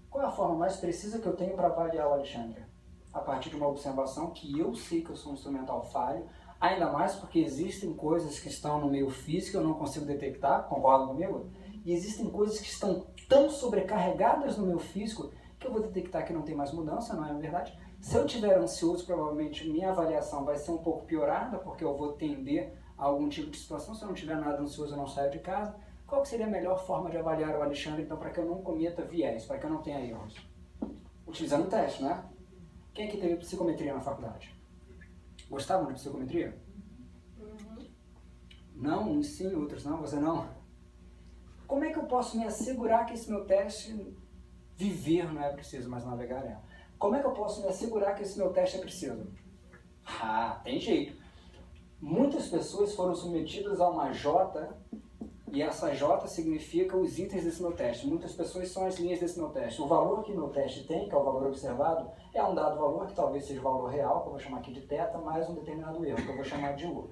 Qual é a forma mais precisa que eu tenho para avaliar o Alexandre? A partir de uma observação que eu sei que eu sou um instrumental falho, ainda mais porque existem coisas que estão no meio físico que eu não consigo detectar, concorda comigo? E existem coisas que estão tão sobrecarregadas no meu físico que eu vou detectar que não tem mais mudança, não é verdade? Se eu estiver ansioso, provavelmente minha avaliação vai ser um pouco piorada, porque eu vou tender a algum tipo de situação. Se eu não tiver nada ansioso, eu não saio de casa. Qual que seria a melhor forma de avaliar o Alexandre, então, para que eu não cometa viés, para que eu não tenha erros? Utilizando o teste, né? Quem aqui teve psicometria na faculdade? Gostavam de psicometria? não, uns sim, outros não, você não. Como é que eu posso me assegurar que esse meu teste viver não é preciso, mas navegar é? Como é que eu posso me assegurar que esse meu teste é preciso? Ah, tem jeito. Muitas pessoas foram submetidas a uma J, e essa J significa os itens desse meu teste. Muitas pessoas são as linhas desse meu teste. O valor que meu teste tem, que é o valor observado, é um dado valor, que talvez seja o valor real, que eu vou chamar aqui de θ, mais um determinado erro, que eu vou chamar de U.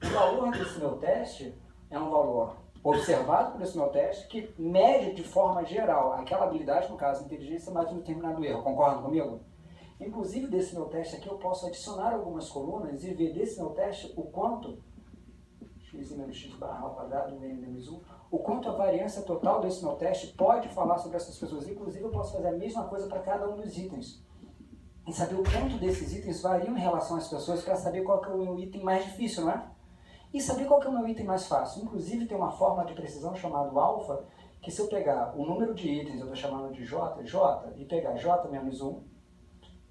O valor desse meu teste é um valor observado por esse meu teste, que mede de forma geral aquela habilidade, no caso, inteligência, mais um determinado erro. Concordam comigo? Inclusive, desse meu teste aqui, eu posso adicionar algumas colunas e ver desse meu teste o quanto x menos x barra ao quadrado, n menos 1, o quanto a variância total desse meu teste pode falar sobre essas pessoas. Inclusive, eu posso fazer a mesma coisa para cada um dos itens. E saber o quanto desses itens variam em relação às pessoas para saber qual que é o meu item mais difícil, não é? E saber qual que é o meu item mais fácil. Inclusive, tem uma forma de precisão chamada alfa, que se eu pegar o número de itens, eu estou chamando de j, e pegar j menos 1,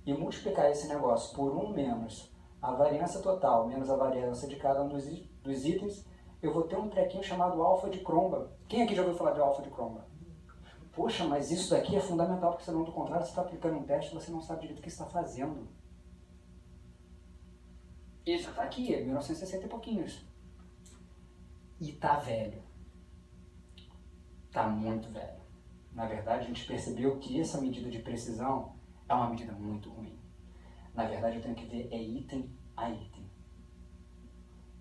e multiplicar esse negócio por 1 menos a variância total, menos a variância de cada um dos itens, eu vou ter um trequinho chamado alfa de Cronbach. Quem aqui já ouviu falar de alfa de Cronbach? Poxa, mas isso daqui é fundamental, porque senão, do contrário, você está aplicando um teste e você não sabe direito o que está fazendo. Isso está aqui, é 1960 e pouquinhos. E tá velho. Tá muito velho. Na verdade, a gente percebeu que essa medida de precisão é uma medida muito ruim. Na verdade, eu tenho que ver item a item.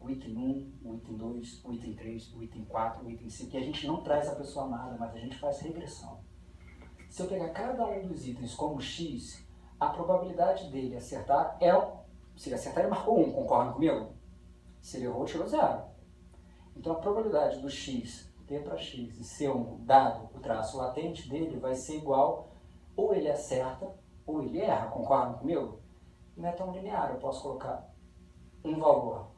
O item 1, o item 2, o item 3, o item 4, o item 5. E a gente não traz a pessoa amada, mas a gente faz regressão. Se eu pegar cada um dos itens como x, a probabilidade dele acertar é... Se ele acertar, ele marcou 1, concordam comigo? Se ele errou, tirou 0. Então, a probabilidade do x, t para x, e ser um dado, o traço latente dele, vai ser igual, ou ele acerta, ou ele erra, concordam comigo? Não é tão linear, eu posso colocar um valor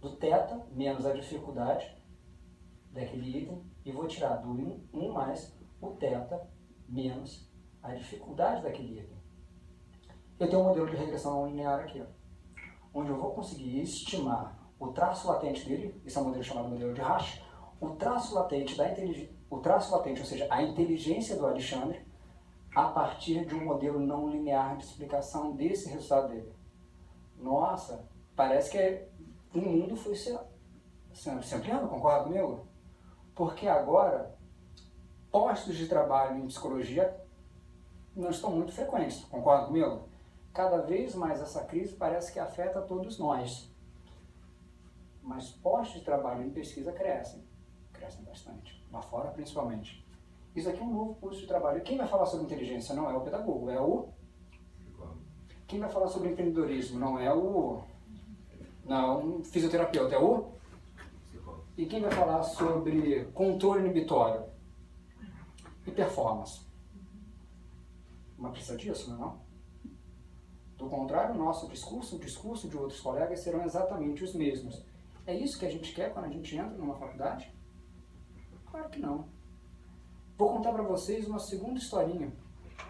do θ menos a dificuldade daquele item, e vou tirar do 1 mais o θ menos a dificuldade daquele item. Eu tenho um modelo de regressão não linear aqui, onde eu vou conseguir estimar o traço latente dele, esse é um modelo chamado modelo de Rasch, o traço latente, ou seja, a inteligência do Alexandre, a partir de um modelo não linear de explicação desse resultado dele. Nossa, parece que o mundo foi se ampliando, concorda comigo? Porque agora, postos de trabalho em psicologia não estão muito frequentes, concorda comigo? Cada vez mais essa crise parece que afeta todos nós. Mas postos de trabalho em pesquisa crescem bastante, lá fora principalmente. Isso aqui é um novo posto de trabalho. E quem vai falar sobre inteligência não é o pedagogo, é o... Quem vai falar sobre empreendedorismo não é o... Não, fisioterapeuta, é o... E quem vai falar sobre controle inibitório e performance? Mas precisa disso, não é não? Do contrário, o nosso discurso, o discurso de outros colegas serão exatamente os mesmos. É isso que a gente quer quando a gente entra numa faculdade? Claro que não. Vou contar para vocês uma segunda historinha.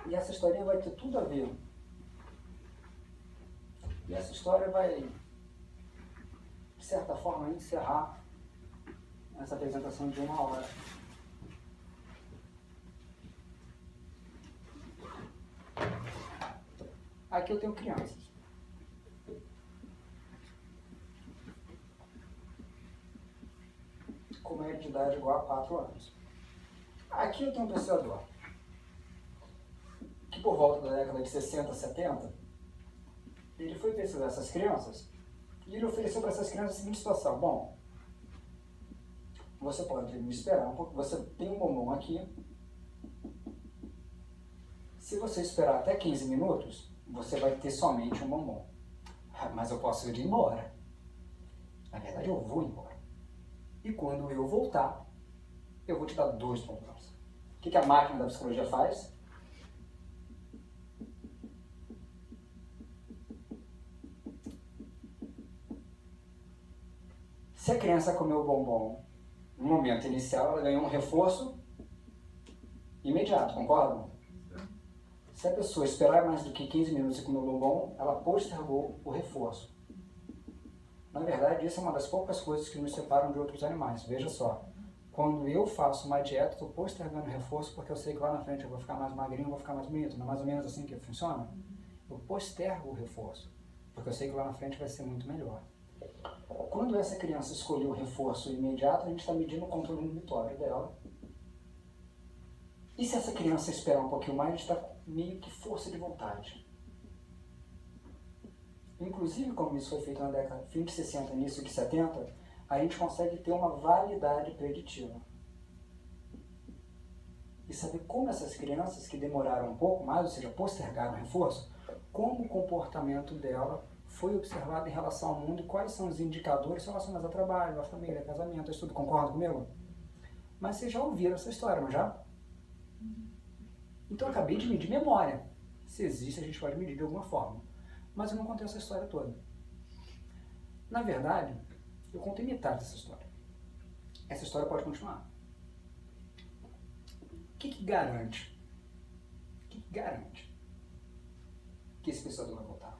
E essa historinha vai ter tudo a ver. E essa história vai, de certa forma, encerrar essa apresentação de 1 hora. Aqui eu tenho crianças. Com média de idade igual a 4 anos. Aqui eu tenho um pesquisador que, por volta da década de 60, 70, ele foi pesquisar essas crianças e ele ofereceu para essas crianças a seguinte situação: bom, você pode me esperar um pouco, você tem um bombom aqui. Se você esperar até 15 minutos, você vai ter somente um bombom. Mas eu posso ir embora. Na verdade, eu vou embora. E quando eu voltar, eu vou te dar 2 bombons. O que a máquina da psicologia faz? Se a criança comeu o bombom no momento inicial, ela ganhou um reforço imediato, concordam? Se a pessoa esperar mais do que 15 minutos e comer o bombom, ela postergou o reforço. Na verdade, isso é uma das poucas coisas que nos separam de outros animais. Veja só, quando eu faço uma dieta, estou postergando reforço porque eu sei que lá na frente eu vou ficar mais magrinho, vou ficar mais bonito. Não é mais ou menos assim que funciona? Eu postergo o reforço, porque eu sei que lá na frente vai ser muito melhor. Quando essa criança escolheu o reforço imediato, a gente está medindo o controle inibitório dela. E se essa criança esperar um pouquinho mais, a gente está meio que força de vontade. Inclusive, como isso foi feito na década de fim de 60, início de 70, a gente consegue ter uma validade preditiva. E saber como essas crianças que demoraram um pouco mais, ou seja, postergaram o reforço, como o comportamento dela foi observado em relação ao mundo e quais são os indicadores relacionados ao trabalho, à família, casamento, isso tudo. Concorda comigo? Mas vocês já ouviram essa história, não já? Então eu acabei de medir memória. Se existe, a gente pode medir de alguma forma. Mas eu não contei essa história toda. Na verdade, eu contei metade dessa história. Essa história pode continuar. O que garante? O que garante que esse pensador vai voltar?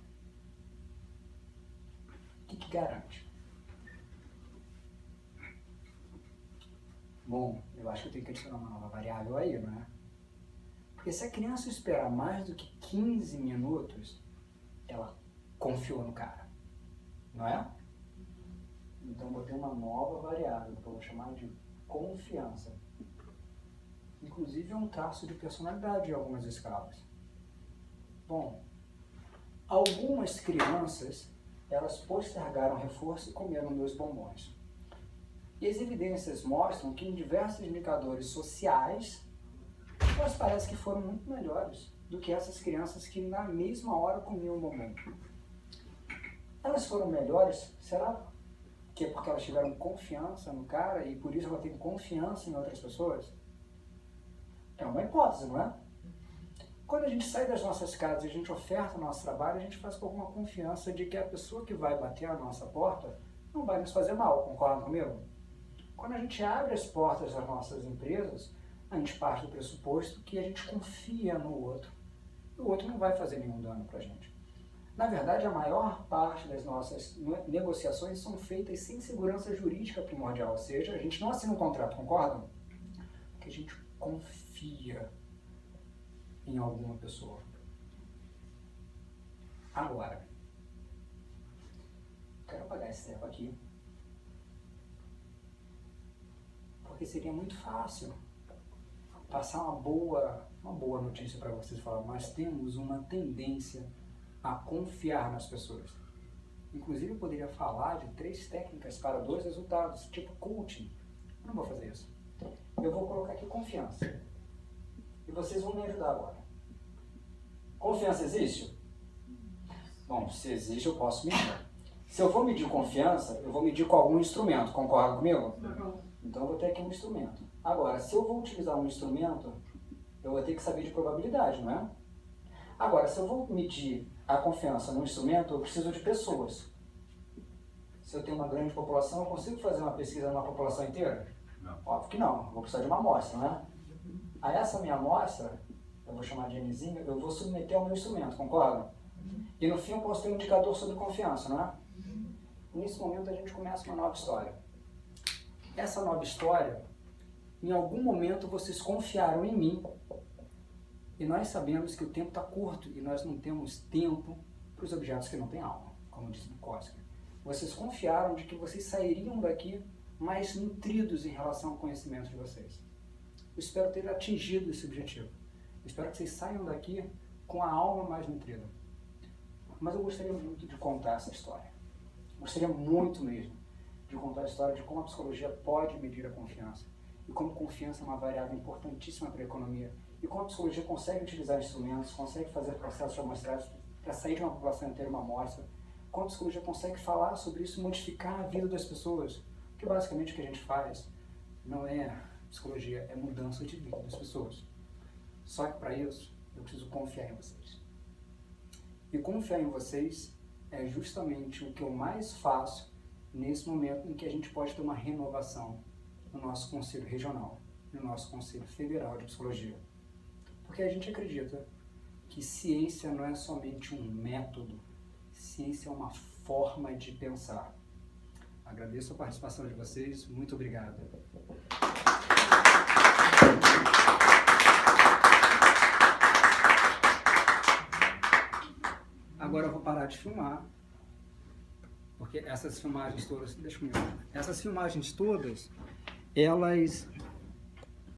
O que garante? Bom, eu acho que eu tenho que adicionar uma nova variável aí, não é? Porque se a criança esperar mais do que 15 minutos, ela confiou no cara, não é? Então eu vou ter uma nova variável, que eu vou chamar de confiança. Inclusive é um traço de personalidade em algumas escalas. Bom, algumas crianças, elas postergaram reforço e comeram meus bombons. E as evidências mostram que em diversos indicadores sociais, elas parecem que foram muito melhores do que essas crianças que na mesma hora comiam bombom. Elas foram melhores, será que é porque elas tiveram confiança no cara e por isso ela tem confiança em outras pessoas? É uma hipótese, não é? Quando a gente sai das nossas casas e a gente oferta o nosso trabalho, a gente faz com alguma confiança de que a pessoa que vai bater a nossa porta não vai nos fazer mal, concorda comigo? Quando a gente abre as portas das nossas empresas, a gente parte do pressuposto que a gente confia no outro. O outro não vai fazer nenhum dano para a gente. Na verdade, a maior parte das nossas negociações são feitas sem segurança jurídica primordial, ou seja, a gente não assina um contrato, concordam? Porque a gente confia em alguma pessoa. Agora, quero apagar esse tempo aqui, porque seria muito fácil passar uma boa notícia para vocês falar, nós temos uma tendência a confiar nas pessoas. Inclusive eu poderia falar de 3 técnicas para 2 resultados, tipo coaching. Eu não vou fazer isso. Eu vou colocar aqui confiança. E vocês vão me ajudar agora. Confiança existe? Bom, se existe eu posso medir. Se eu vou medir confiança, eu vou medir com algum instrumento, concorda comigo? Então eu vou ter aqui um instrumento. Agora, se eu vou utilizar um instrumento, eu vou ter que saber de probabilidade, não é? Agora, se eu vou medir a confiança no instrumento, eu preciso de pessoas. Se eu tenho uma grande população, eu consigo fazer uma pesquisa numa população inteira? Não. Óbvio que não, eu vou precisar de uma amostra, não é? A essa minha amostra, eu vou chamar de Nzinho, eu vou submeter ao meu instrumento, concorda? E no fim eu posso ter um indicador sobre confiança, não é? Nesse momento a gente começa uma nova história. Essa nova história, em algum momento vocês confiaram em mim. E nós sabemos que o tempo está curto e nós não temos tempo para os objetos que não têm alma, como diz Bukowski. Vocês confiaram de que vocês sairiam daqui mais nutridos em relação ao conhecimento de vocês. Eu espero ter atingido esse objetivo. Eu espero que vocês saiam daqui com a alma mais nutrida. Mas eu gostaria muito de contar essa história. Gostaria muito mesmo de contar a história de como a psicologia pode medir a confiança e como confiança é uma variável importantíssima para a economia e como a psicologia consegue utilizar instrumentos, consegue fazer processos amostrados para sair de uma população inteira uma amostra, como a psicologia consegue falar sobre isso e modificar a vida das pessoas, porque basicamente o que a gente faz não é psicologia, é mudança de vida das pessoas. Só que para isso eu preciso confiar em vocês. E confiar em vocês é justamente o que eu mais faço nesse momento em que a gente pode ter uma renovação no nosso Conselho Regional, no nosso Conselho Federal de Psicologia. Porque a gente acredita que ciência não é somente um método, ciência é uma forma de pensar. Agradeço a participação de vocês. Muito obrigado. Agora eu vou parar de filmar, porque essas filmagens todas, deixa comigo, essas filmagens todas, elas